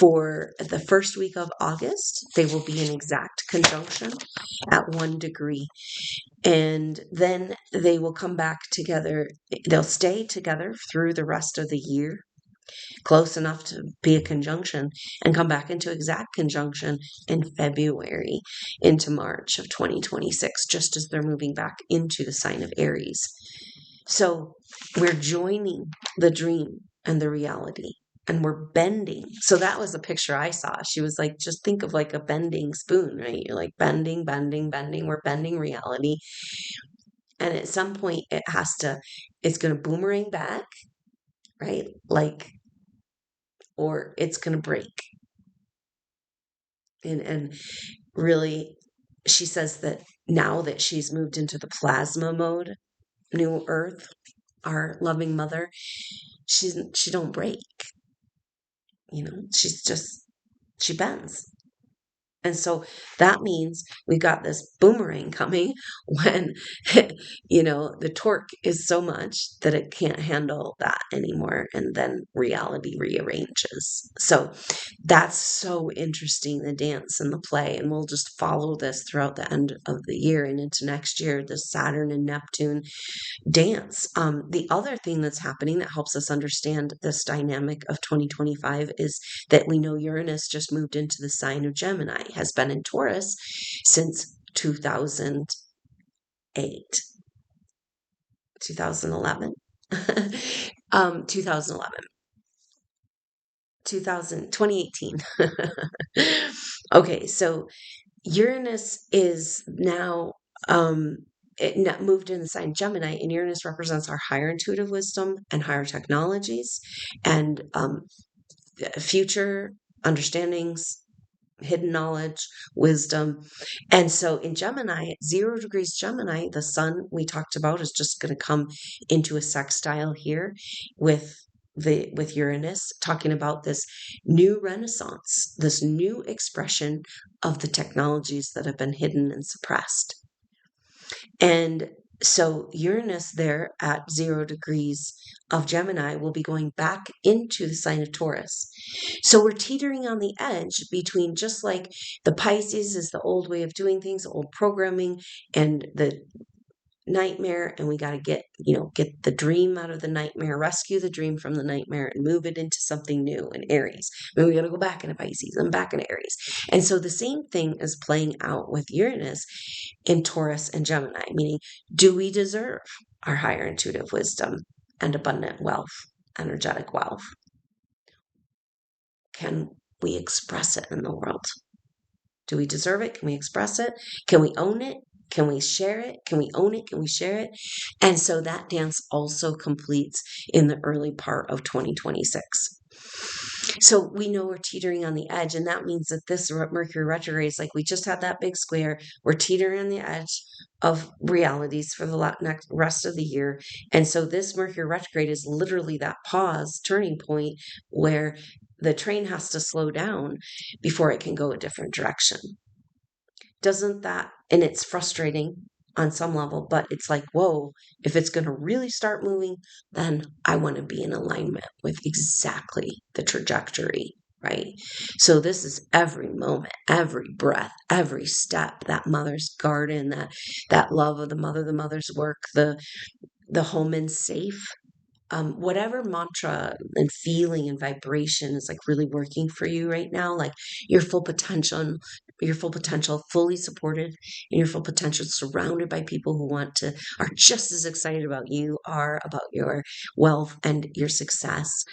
for the first week of August. They will be in exact conjunction at 1 degree. And then they will come back together. They'll stay together through the rest of the year. close enough to be a conjunction, and come back into exact conjunction in February into March of 2026, just as they're moving back into the sign of Aries. So we're joining the dream and the reality, and we're bending. So that was the picture I saw. She was like, just think of like a bending spoon, right? You're like bending, bending, bending. We're bending reality. And at some point it's going to boomerang back, right? Like, or it's going to break. And really, she says that now that she's moved into the plasma mode, new earth, our loving mother, she don't break. She bends. And so that means we've got this boomerang coming when, the torque is so much that it can't handle that anymore. And then reality rearranges. So that's so interesting, the dance and the play. And we'll just follow this throughout the end of the year and into next year, the Saturn and Neptune dance. The other thing that's happening that helps us understand this dynamic of 2025 is that we know Uranus just moved into the sign of Gemini, has been in Taurus since 2008, 2011, 2011, 2018. Okay, so Uranus is now it moved in the sign Gemini, and Uranus represents our higher intuitive wisdom and higher technologies and future understandings, hidden knowledge, wisdom. And so in Gemini, 0 degrees Gemini, the sun we talked about is just going to come into a sextile here with Uranus, talking about this new renaissance, this new expression of the technologies that have been hidden and suppressed. And so Uranus there at 0 degrees of Gemini will be going back into the sign of Taurus. So we're teetering on the edge between, just like the Pisces is the old way of doing things, old programming, and the nightmare, and we got to get the dream out of the nightmare, rescue the dream from the nightmare, and move it into something new in Aries. We got to go back into Pisces and back into Aries. And so the same thing is playing out with Uranus in Taurus and Gemini, meaning, do we deserve our higher intuitive wisdom and abundant wealth, energetic wealth? Can we express it in the world? Do we deserve it? Can we express it? Can we own it? Can we share it? Can we own it? Can we share it? And so that dance also completes in the early part of 2026. So we know we're teetering on the edge, and that means that this Mercury retrograde is like, we just had that big square. We're teetering on the edge of realities for the next rest of the year. And so this Mercury retrograde is literally that pause, turning point, where the train has to slow down before it can go a different direction. Doesn't that, and it's frustrating on some level, but it's like, whoa, if it's going to really start moving, then I want to be in alignment with exactly the trajectory, right? So this is every moment, every breath, every step, that mother's garden, that love of the mother's work, the home and safe. Whatever mantra and feeling and vibration is like really working for you right now, like your full potential, fully supported, and your full potential surrounded by people who are just as excited about you are about your wealth and your success.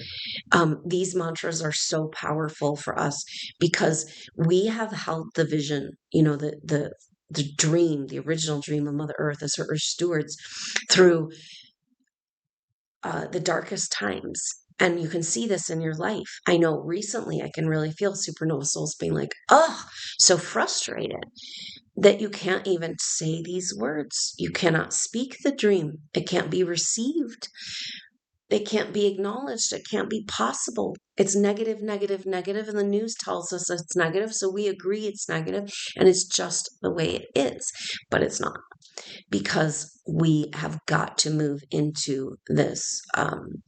These mantras are so powerful for us because we have held the vision, the dream, the original dream of Mother Earth as her Earth stewards through the darkest times. And you can see this in your life. I know recently I can really feel SuperNova souls being like, oh, so frustrated that you can't even say these words. You cannot speak the dream. It can't be received. It can't be acknowledged. It can't be possible. It's negative, negative, negative. And the news tells us it's negative. So we agree it's negative. And it's just the way it is. But it's not. Because we have got to move into this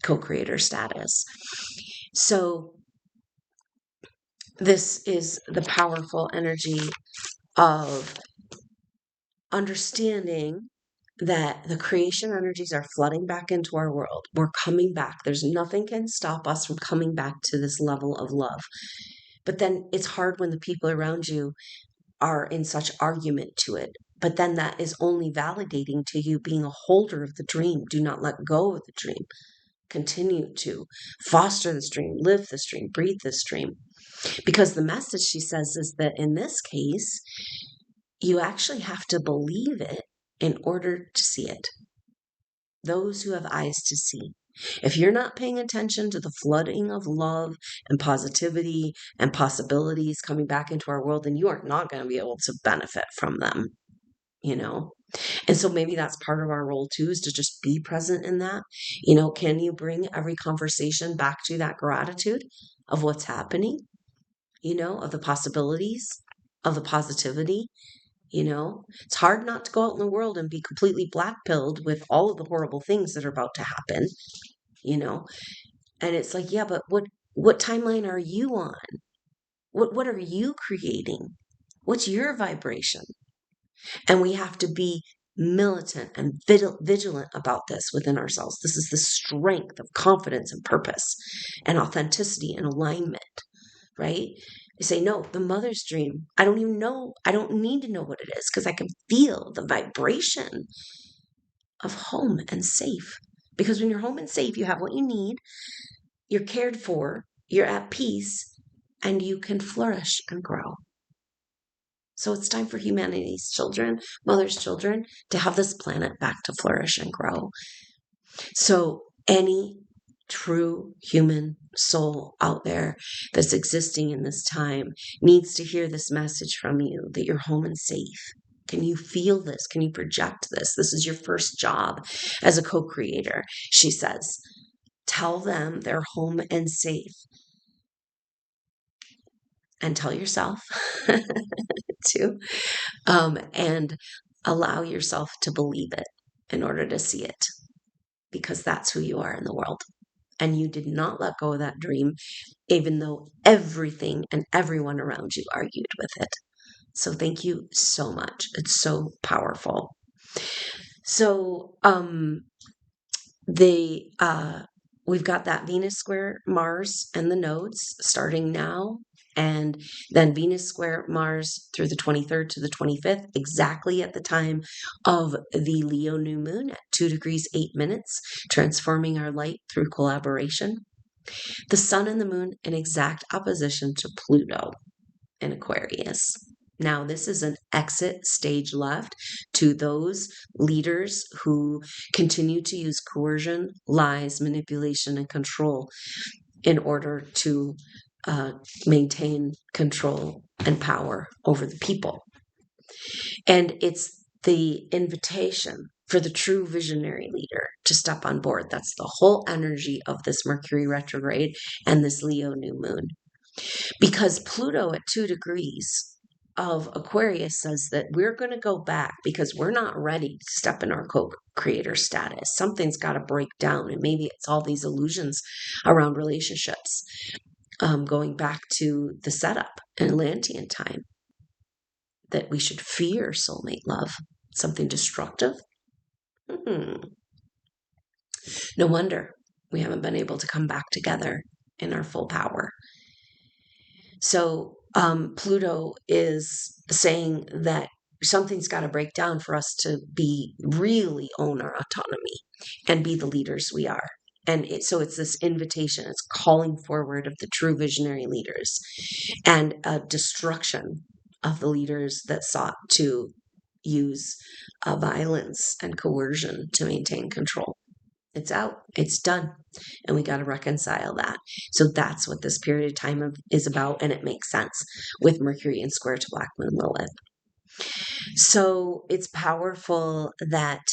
co-creator status. So this is the powerful energy of understanding that the creation energies are flooding back into our world. We're coming back. There's nothing can stop us from coming back to this level of love. But then it's hard when the people around you are in such argument to it. But then that is only validating to you being a holder of the dream. Do not let go of the dream. Continue to foster this dream, live this dream, breathe this dream. Because the message, she says, is that in this case, you actually have to believe it in order to see it. Those who have eyes to see. If you're not paying attention to the flooding of love and positivity and possibilities coming back into our world, then you are not going to be able to benefit from them, you know? And so maybe that's part of our role too, is to just be present in that. You know, can you bring every conversation back to that gratitude of what's happening, you know, of the possibilities, of the positivity? You know, it's hard not to go out in the world and be completely black-pilled with all of the horrible things that are about to happen, you know. And it's like, yeah, but what timeline are you on? What are you creating? What's your vibration? And we have to be militant and vigilant about this within ourselves. This is the strength of confidence and purpose and authenticity and alignment, right? They say, no, the mother's dream, I don't even know. I don't need to know what it is because I can feel the vibration of home and safe. Because when you're home and safe, you have what you need, you're cared for, you're at peace, and you can flourish and grow. So it's time for humanity's children, mother's children, to have this planet back to flourish and grow. So any true human soul out there that's existing in this time needs to hear this message from you that you're home and safe. Can you feel this? Can you project this? This is your first job as a co-creator, she says. Tell them they're home and safe. And tell yourself too. And allow yourself to believe it in order to see it, because that's who you are in the world. And you did not let go of that dream, even though everything and everyone around you argued with it. So thank you so much. It's so powerful. So we've got that Venus square Mars and the nodes starting now, and then Venus square Mars through the 23rd to the 25th, exactly at the time of the Leo new moon at 2 degrees 8 minutes, transforming our light through collaboration. The sun and the moon in exact opposition to Pluto in Aquarius. Now, this is an exit stage left to those leaders who continue to use coercion, lies, manipulation, and control in order to maintain control and power over the people. And it's the invitation for the true visionary leader to step on board. That's the whole energy of this Mercury retrograde and this Leo new moon. Because Pluto at 2 degrees of Aquarius says that we're going to go back because we're not ready to step in our co-creator status. Something's got to break down, and maybe it's all these illusions around relationships, going back to the setup in Atlantean time, that we should fear soulmate love, something destructive. No wonder we haven't been able to come back together in our full power. So Pluto is saying that something's got to break down for us to really own our autonomy and be the leaders we are. And so it's this invitation, it's calling forward of the true visionary leaders and a destruction of the leaders that sought to use violence and coercion to maintain control. It's out, it's done, and we got to reconcile that. So that's what this period of time is about, and it makes sense with Mercury in square to Black Moon Lilith. So it's powerful that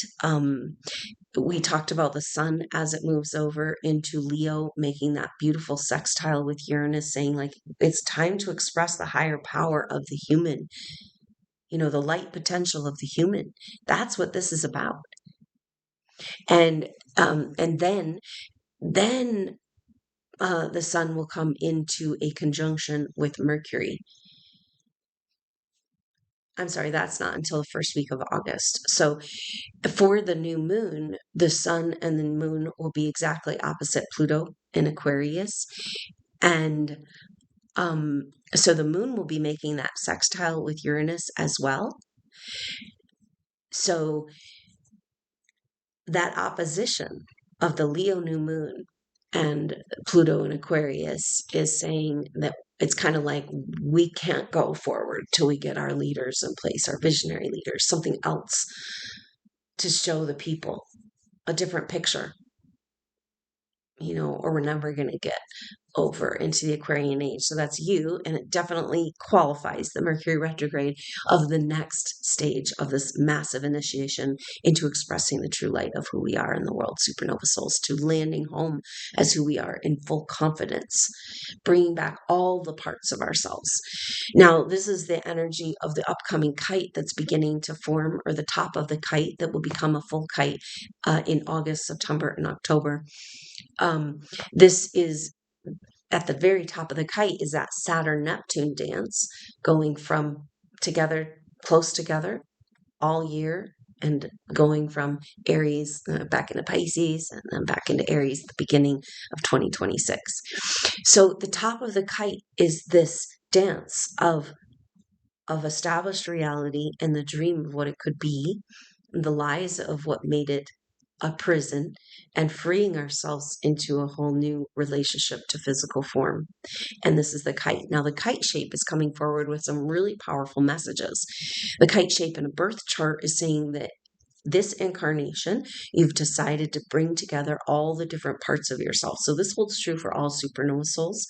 we talked about the sun as it moves over into Leo, making that beautiful sextile with Uranus, saying like it's time to express the higher power of the human, you know, the light potential of the human. That's what this is about. And then the sun will come into a conjunction with Mercury. I'm sorry, that's not until the first week of August. So for the new moon, the sun and the moon will be exactly opposite Pluto in Aquarius. And so the moon will be making that sextile with Uranus as well. So that opposition of the Leo new moon and Pluto in Aquarius is saying that it's kind of like we can't go forward till we get our leaders in place, our visionary leaders, something else to show the people a different picture, or we're never going to get over into the Aquarian age. So that's you, and it definitely qualifies the Mercury retrograde of the next stage of this massive initiation into expressing the true light of who we are in the world, supernova souls, to landing home as who we are in full confidence, bringing back all the parts of ourselves. Now, this is the energy of the upcoming kite that's beginning to form, or the top of the kite that will become a full kite in August, September, and October. This is at the very top of the kite is that Saturn Neptune dance, going from together, close together all year, and going from Aries back into Pisces, and then back into Aries at the beginning of 2026. So the top of the kite is this dance of established reality and the dream of what it could be, the lies of what made it a prison, and freeing ourselves into a whole new relationship to physical form. And this is the kite. Now, the kite shape is coming forward with some really powerful messages. The kite shape in a birth chart is saying that this incarnation, you've decided to bring together all the different parts of yourself. So this holds true for all supernova souls,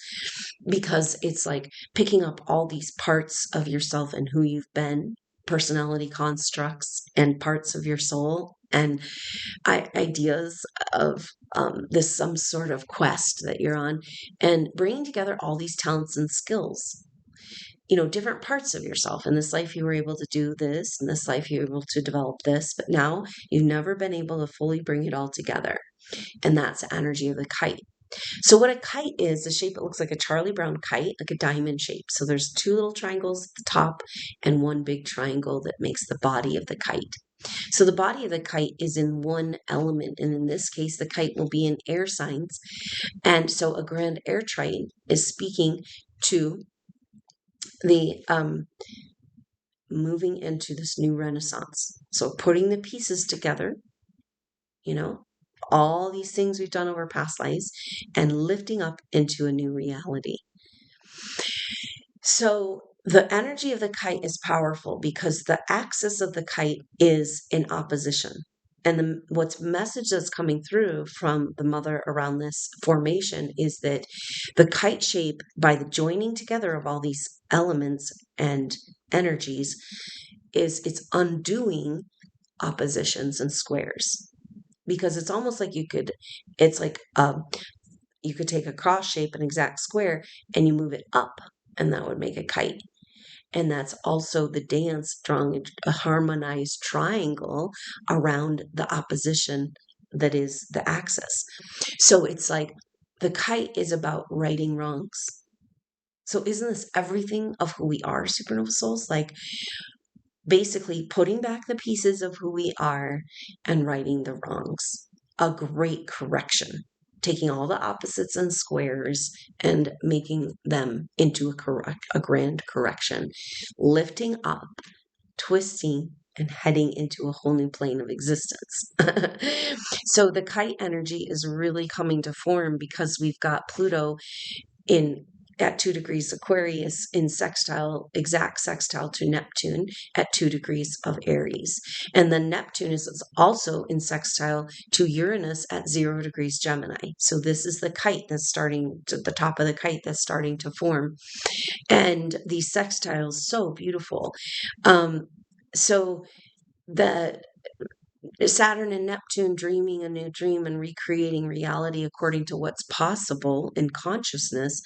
because it's like picking up all these parts of yourself and who you've been, personality constructs and parts of your soul, and ideas of this some sort of quest that you're on, and bringing together all these talents and skills, different parts of yourself. In this life, you were able to do this. In this life, you were able to develop this. But now you've never been able to fully bring it all together. And that's the energy of the kite. So what a kite is, the shape, it looks like a Charlie Brown kite, like a diamond shape. So there's two little triangles at the top and one big triangle that makes the body of the kite. So the body of the kite is in one element. And in this case, the kite will be in air signs. And so a grand air trine is speaking to the moving into this new renaissance. So putting the pieces together, all these things we've done over past lives, and lifting up into a new reality. So the energy of the kite is powerful because the axis of the kite is in opposition. And what's message that's coming through from the mother around this formation is that the kite shape, by the joining together of all these elements and energies, it's undoing oppositions and squares. Because it's almost like you could take a cross shape, an exact square, and you move it up, and that would make a kite. And that's also the dance, drawing a harmonized triangle around the opposition that is the axis. So it's like the kite is about righting wrongs. So isn't this everything of who we are, supernova souls? Like basically putting back the pieces of who we are and righting the wrongs. A great correction. Taking all the opposites and squares and making them into a grand correction, lifting up, twisting, and heading into a whole new plane of existence. So the kite energy is really coming to form because we've got Pluto at 2 degrees Aquarius in exact sextile to Neptune at 2 degrees of Aries. And then Neptune is also in sextile to Uranus at 0 degrees Gemini. So this is the kite that's starting to the top of the kite that's starting to form. And these sextiles, so beautiful. So the Saturn and Neptune dreaming a new dream and recreating reality according to what's possible in consciousness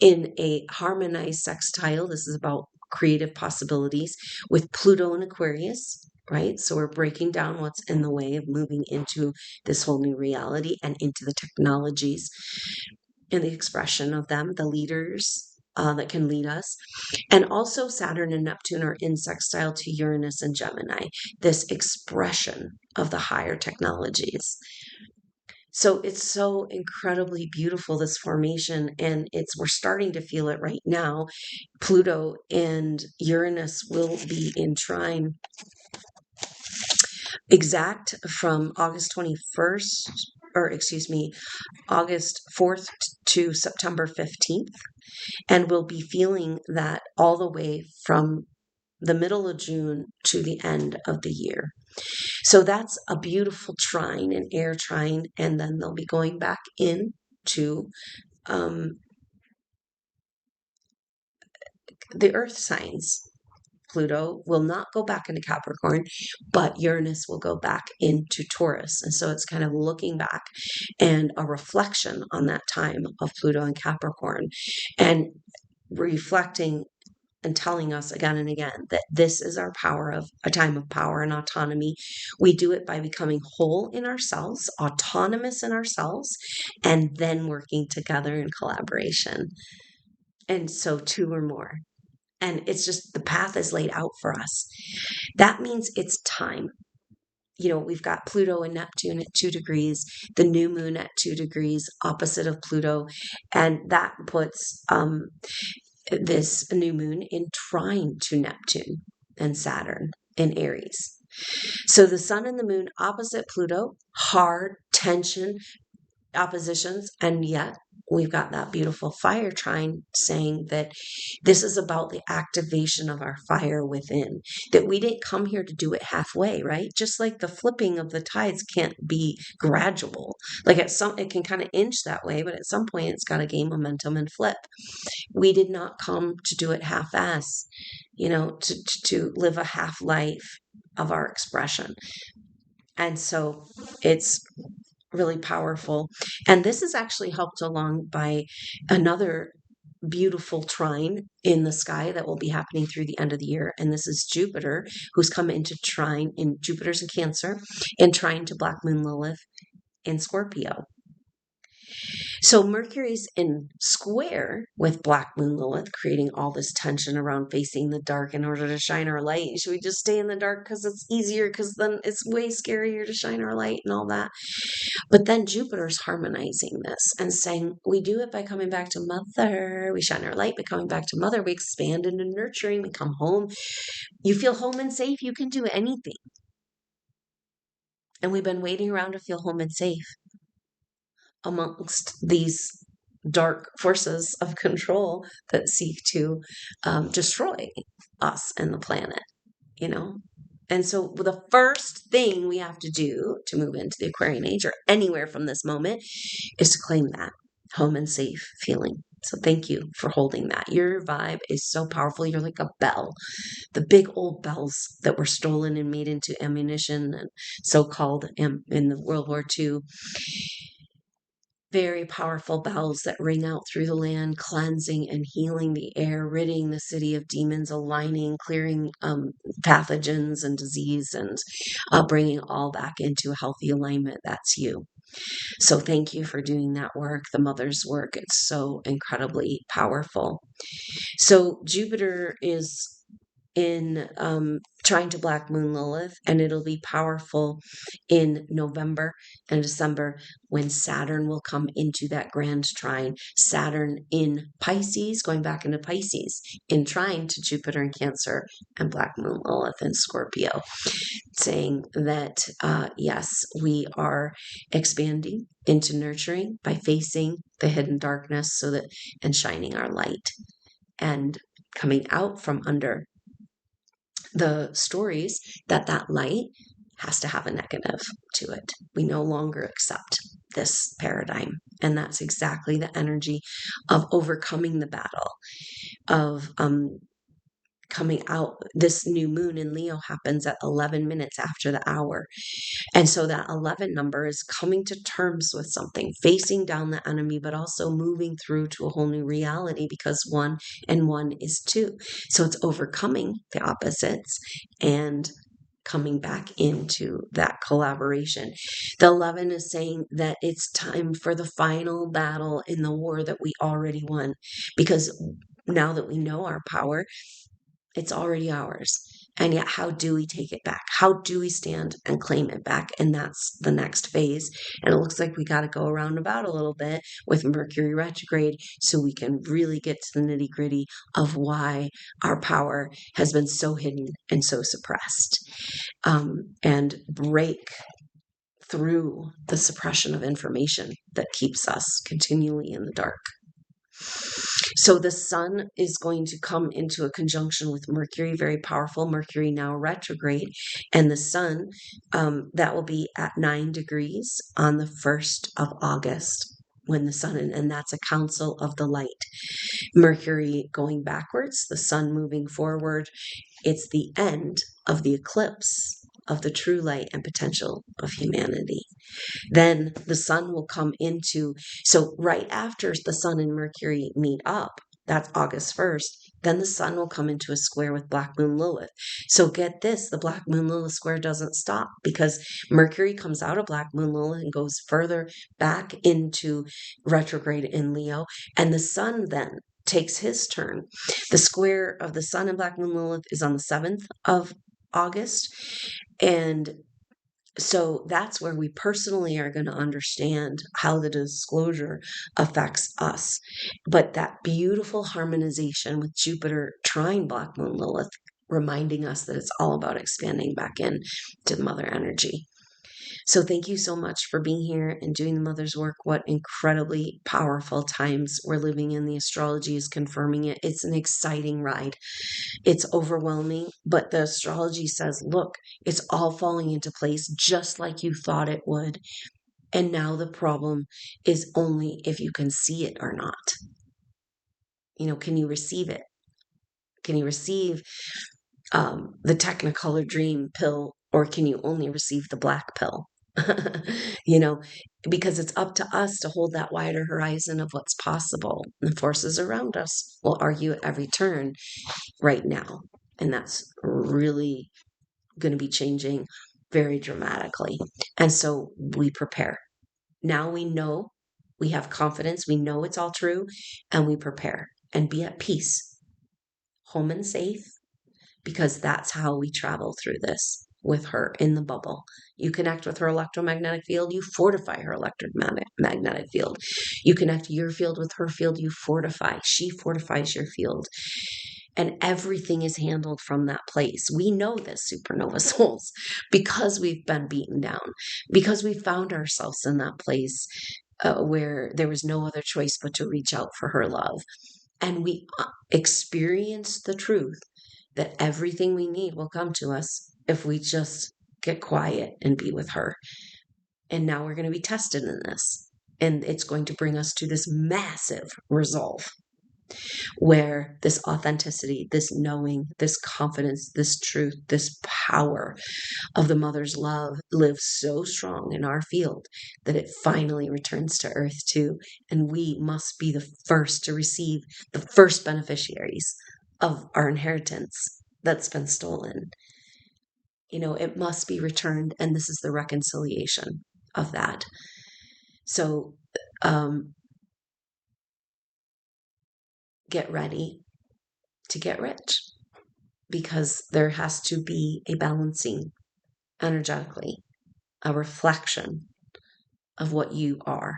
in a harmonized sextile. This is about creative possibilities with Pluto and Aquarius, right? So we're breaking down what's in the way of moving into this whole new reality and into the technologies and the expression of them, the leaders, that can lead us. And also Saturn and Neptune are in sextile to Uranus and Gemini, this expression of the higher technologies. So it's so incredibly beautiful, this formation, and we're starting to feel it right now. Pluto and Uranus will be in trine exact from August 21st, or excuse me, August 4th to September 15th. And we'll be feeling that all the way from the middle of June to the end of the year. So that's a beautiful trine, an air trine, and then they'll be going back into the earth signs. Pluto will not go back into Capricorn, but Uranus will go back into Taurus. And so it's kind of looking back and a reflection on that time of Pluto and Capricorn, and reflecting and telling us again and again that this is our power of a time of power and autonomy. We do it by becoming whole in ourselves, autonomous in ourselves, and then working together in collaboration. And so two or more. And it's just the path is laid out for us. That means it's time. We've got Pluto and Neptune at 2 degrees, the new moon at 2 degrees, opposite of Pluto. And that puts this new moon in trine to Neptune and Saturn in Aries. So the sun and the moon opposite Pluto, hard tension, oppositions, and yet we've got that beautiful fire trine saying that this is about the activation of our fire within, that we didn't come here to do it halfway, right? Just like the flipping of the tides can't be gradual. Like it can kind of inch that way, but at some point it's got to gain momentum and flip. We did not come to do it half-ass, to live a half life of our expression. And so it's really powerful. And this is actually helped along by another beautiful trine in the sky that will be happening through the end of the year. And this is Jupiter, who's come into trine, in Jupiter's in Cancer, and trine to Black Moon Lilith in Scorpio. So Mercury's in square with Black Moon Lilith, creating all this tension around facing the dark in order to shine our light. Should we just stay in the dark because it's easier, because then it's way scarier to shine our light and all that? But then Jupiter's harmonizing this and saying, we do it by coming back to Mother. We shine our light by coming back to Mother. We expand into nurturing. We come home. You feel home and safe. You can do anything. And we've been waiting around to feel home and safe amongst these dark forces of control that seek to destroy us and the planet, And so the first thing we have to do to move into the Aquarian age, or anywhere from this moment, is to claim that home and safe feeling. So thank you for holding that. Your vibe is so powerful. You're like a bell. The big old bells that were stolen and made into ammunition and so-called in the World War II. Very powerful bells that ring out through the land, cleansing and healing the air, ridding the city of demons, aligning, clearing pathogens and disease, and bringing all back into a healthy alignment. That's you. So thank you for doing that work, the mother's work. It's so incredibly powerful. So Jupiter is in trine to Black Moon Lilith, and it'll be powerful in November and December when Saturn will come into that grand trine. Saturn in Pisces, going back into Pisces, in trine to Jupiter in Cancer and Black Moon Lilith in Scorpio, saying that yes, we are expanding into nurturing by facing the hidden darkness and shining our light and coming out from under the stories that light has to have a negative to it. We no longer accept this paradigm. And that's exactly the energy of overcoming the battle, of coming out. This new moon in Leo happens at 11 minutes after the hour. And so that 11 number is coming to terms with something, facing down the enemy, but also moving through to a whole new reality, because 1 and 1 is 2. So it's overcoming the opposites and coming back into that collaboration. The 11 is saying that it's time for the final battle in the war that we already won, because now that we know our power, it's already ours. And yet, how do we take it back? How do we stand and claim it back? And that's the next phase. And it looks like we got to go around about a little bit with Mercury retrograde so we can really get to the nitty gritty of why our power has been so hidden and so suppressed, and break through the suppression of information that keeps us continually in the dark. So the sun is going to come into a conjunction with Mercury, very powerful. Mercury now retrograde, and the sun, that will be at 9 degrees on the 1st of August when the sun, and that's a council of the light. Mercury going backwards, the sun moving forward. It's the end of the eclipse of the true light and potential of humanity. Then the sun will come into, so right after the sun and Mercury meet up, that's August 1st, then the sun will come into a square with Black Moon Lilith. So get this, the Black Moon Lilith square doesn't stop because Mercury comes out of Black Moon Lilith and goes further back into retrograde in Leo, and the sun then takes his turn. The square of the sun and Black Moon Lilith is on the 7th of August, and so that's where we personally are going to understand how the disclosure affects us. But that beautiful harmonization with Jupiter trine Black Moon Lilith, reminding us that it's all about expanding back in to the mother energy. So thank you so much for being here and doing the mother's work. What incredibly powerful times we're living in. The astrology is confirming it. It's an exciting ride. It's overwhelming, but the astrology says, look, it's all falling into place just like you thought it would. And now the problem is only if you can see it or not. Can you receive it? Can you receive the Technicolor Dream pill, or can you only receive the black pill? Because it's up to us to hold that wider horizon of what's possible. The forces around us will argue at every turn right now. And that's really going to be changing very dramatically. And so we prepare. Now we know, we have confidence, we know it's all true, and we prepare and be at peace, home and safe, because that's how we travel through this with her in the bubble. You connect with her electromagnetic field, you fortify her electromagnetic field. You connect your field with her field, you fortify. She fortifies your field. And everything is handled from that place. We know this, supernova souls, because we've been beaten down, because we found ourselves in that place where there was no other choice but to reach out for her love. And we experienced the truth that everything we need will come to us if we just get quiet and be with her. And now we're going to be tested in this. And it's going to bring us to this massive resolve where this authenticity, this knowing, this confidence, this truth, this power of the mother's love lives so strong in our field that it finally returns to earth too. And we must be the first to receive, the first beneficiaries of our inheritance that's been stolen. It must be returned, and this is the reconciliation of that. So get ready to get rich, because there has to be a balancing energetically, a reflection of what you are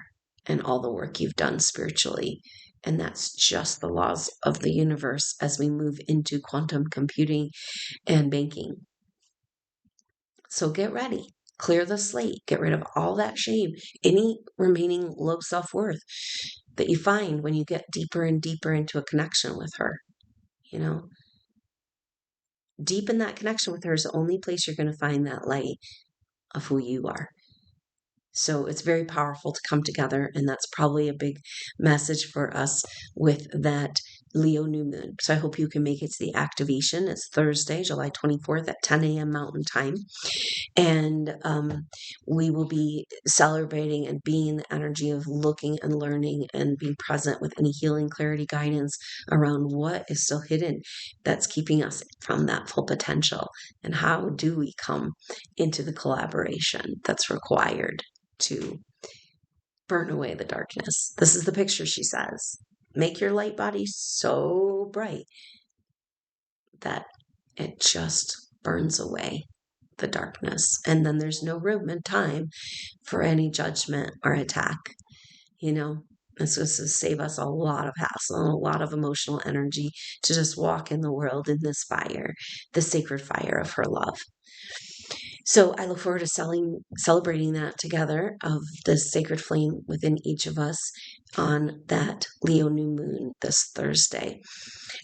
and all the work you've done spiritually. And that's just the laws of the universe as we move into quantum computing and banking. So get ready, clear the slate, get rid of all that shame, any remaining low self-worth that you find when you get deeper and deeper into a connection with her. Deep in that connection with her is the only place you're going to find that light of who you are. So it's very powerful to come together, and that's probably a big message for us with that Leo new moon. So I hope you can make it to the activation. It's Thursday, July 24th at 10 a.m. Mountain Time. And we will be celebrating and being in the energy of looking and learning and being present with any healing, clarity, guidance around what is still hidden that's keeping us from that full potential. And how do we come into the collaboration that's required to burn away the darkness. This is the picture, she says. Make your light body so bright that it just burns away the darkness. And then there's no room and time for any judgment or attack. This was to save us a lot of hassle and a lot of emotional energy to just walk in the world in this fire, the sacred fire of her love. So I look forward to celebrating that together, of the sacred flame within each of us on that Leo new moon this Thursday.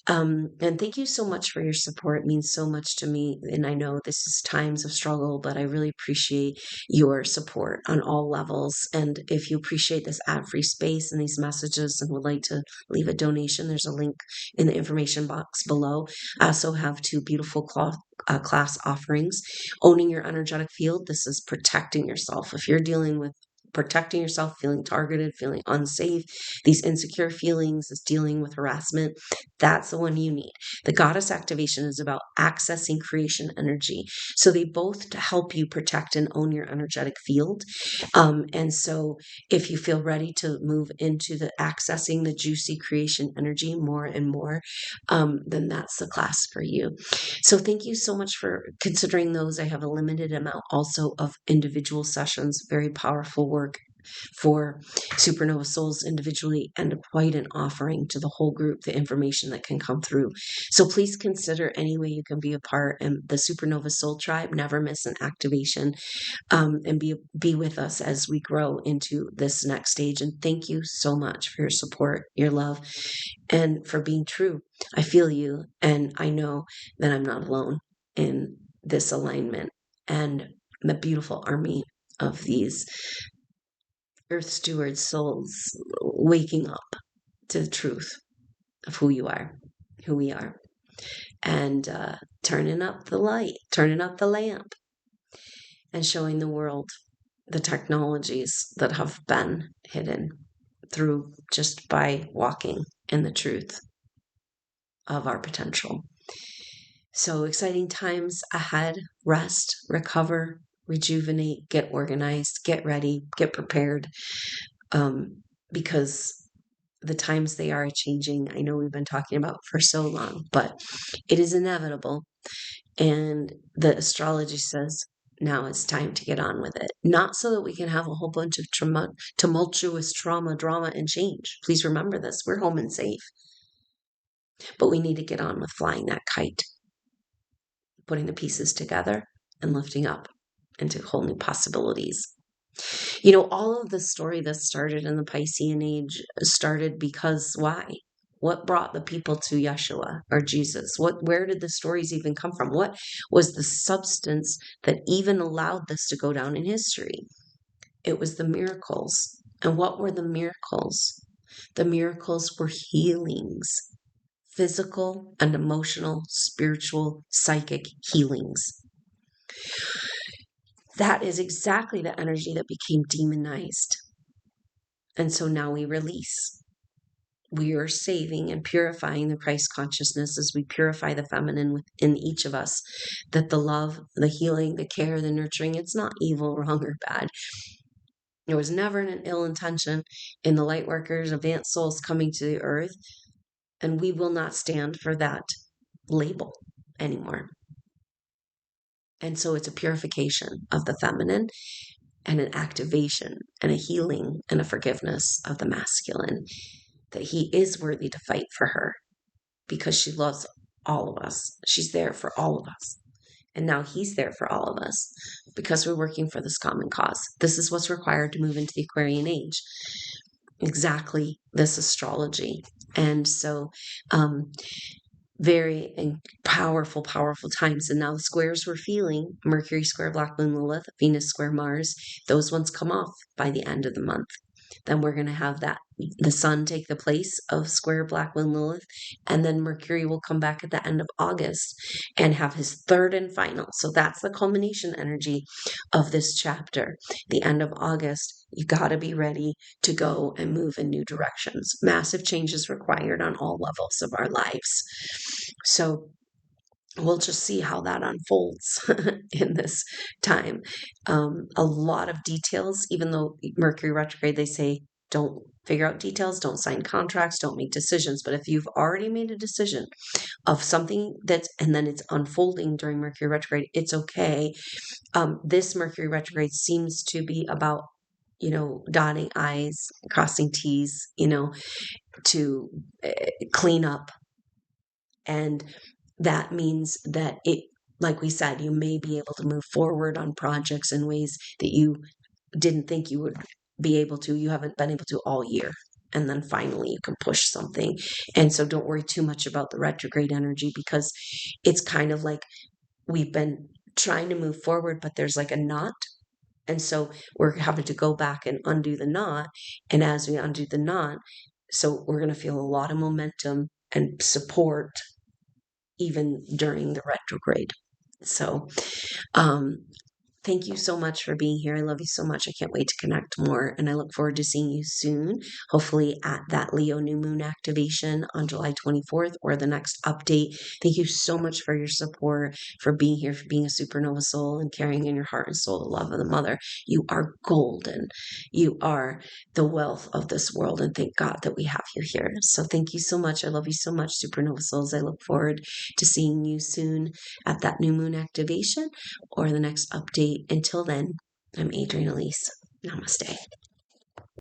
And thank you so much for your support. It means so much to me. And I know this is times of struggle, but I really appreciate your support on all levels. And if you appreciate this ad-free space and these messages and would like to leave a donation, there's a link in the information box below. I also have 2 beautiful class offerings. Owning your energetic field. This is protecting yourself. If you're dealing with protecting yourself, feeling targeted, feeling unsafe, these insecure feelings, is dealing with harassment, that's the one you need. The goddess activation is about accessing creation energy. So they both help you protect and own your energetic field. And so if you feel ready to move into the accessing the juicy creation energy more and more, then that's the class for you. So thank you so much for considering those. I have a limited amount also of individual sessions, very powerful work for Supernova souls individually, and quite an offering to the whole group, the information that can come through. So please consider any way you can be a part. And the Supernova Soul Tribe, never miss an activation, and be with us as we grow into this next stage. And thank you so much for your support, your love, and for being true. I feel you, and I know that I'm not alone in this alignment and the beautiful army of these Earth Steward souls waking up to the truth of who you are, who we are, and turning up the light, turning up the lamp, and showing the world the technologies that have been hidden through just by walking in the truth of our potential. So exciting times ahead. Rest, recover, rejuvenate, get organized, get ready, get prepared, because the times they are changing. I know we've been talking about for so long, but it is inevitable. And the astrology says now it's time to get on with it. Not so that we can have a whole bunch of tumultuous drama, and change. Please remember this. We're home and safe. But we need to get on with flying that kite, putting the pieces together and lifting up into whole new possibilities. All of the story that started in the Piscean age started because why? What brought the people to Yeshua or Jesus? Where did the stories even come from? What was the substance that even allowed this to go down in history? It was the miracles. And what were the miracles? The miracles were healings, physical and emotional, spiritual, psychic healings. That is exactly the energy that became demonized. And so now we release. We are saving and purifying the Christ consciousness as we purify the feminine within each of us. That the love, the healing, the care, the nurturing, it's not evil, wrong, or bad. There was never an ill intention in the light workers, advanced souls coming to the earth. And we will not stand for that label anymore. And so it's a purification of the feminine and an activation and a healing and a forgiveness of the masculine, that he is worthy to fight for her because she loves all of us. She's there for all of us. And now he's there for all of us because we're working for this common cause. This is what's required to move into the Aquarian age. Exactly this astrology. And so, very powerful times. And now the squares we're feeling, Mercury square Black Moon Lilith, Venus square Mars, those ones come off by the end of the month. Then we're going to have the sun take the place of square Black Moon Lilith, and then Mercury will come back at the end of August and have his third and final. So that's the culmination energy of this chapter. The end of August, you got to be ready to go and move in new directions. Massive changes required on all levels of our lives. So we'll just see how that unfolds in this time. A lot of details, even though Mercury retrograde, they say Don't figure out details, don't sign contracts, don't make decisions. But if you've already made a decision of something and then it's unfolding during Mercury retrograde, it's okay. This Mercury retrograde seems to be about, dotting I's, crossing T's, to clean up. And that means that like we said, you may be able to move forward on projects in ways that you didn't think you would be able to. You haven't been able to all year. And then finally you can push something. And so don't worry too much about the retrograde energy, because it's kind of like we've been trying to move forward, but there's like a knot. And so we're having to go back and undo the knot. And as we undo the knot, so we're going to feel a lot of momentum and support even during the retrograde. So, thank you so much for being here. I love you so much. I can't wait to connect more. And I look forward to seeing you soon, hopefully at that Leo new moon activation on July 24th or the next update. Thank you so much for your support, for being here, for being a supernova soul and carrying in your heart and soul the love of the mother. You are golden. You are the wealth of this world. And thank God that we have you here. So thank you so much. I love you so much, supernova souls. I look forward to seeing you soon at that new moon activation or the next update. Until then, I'm Adrienne Elise. Namaste.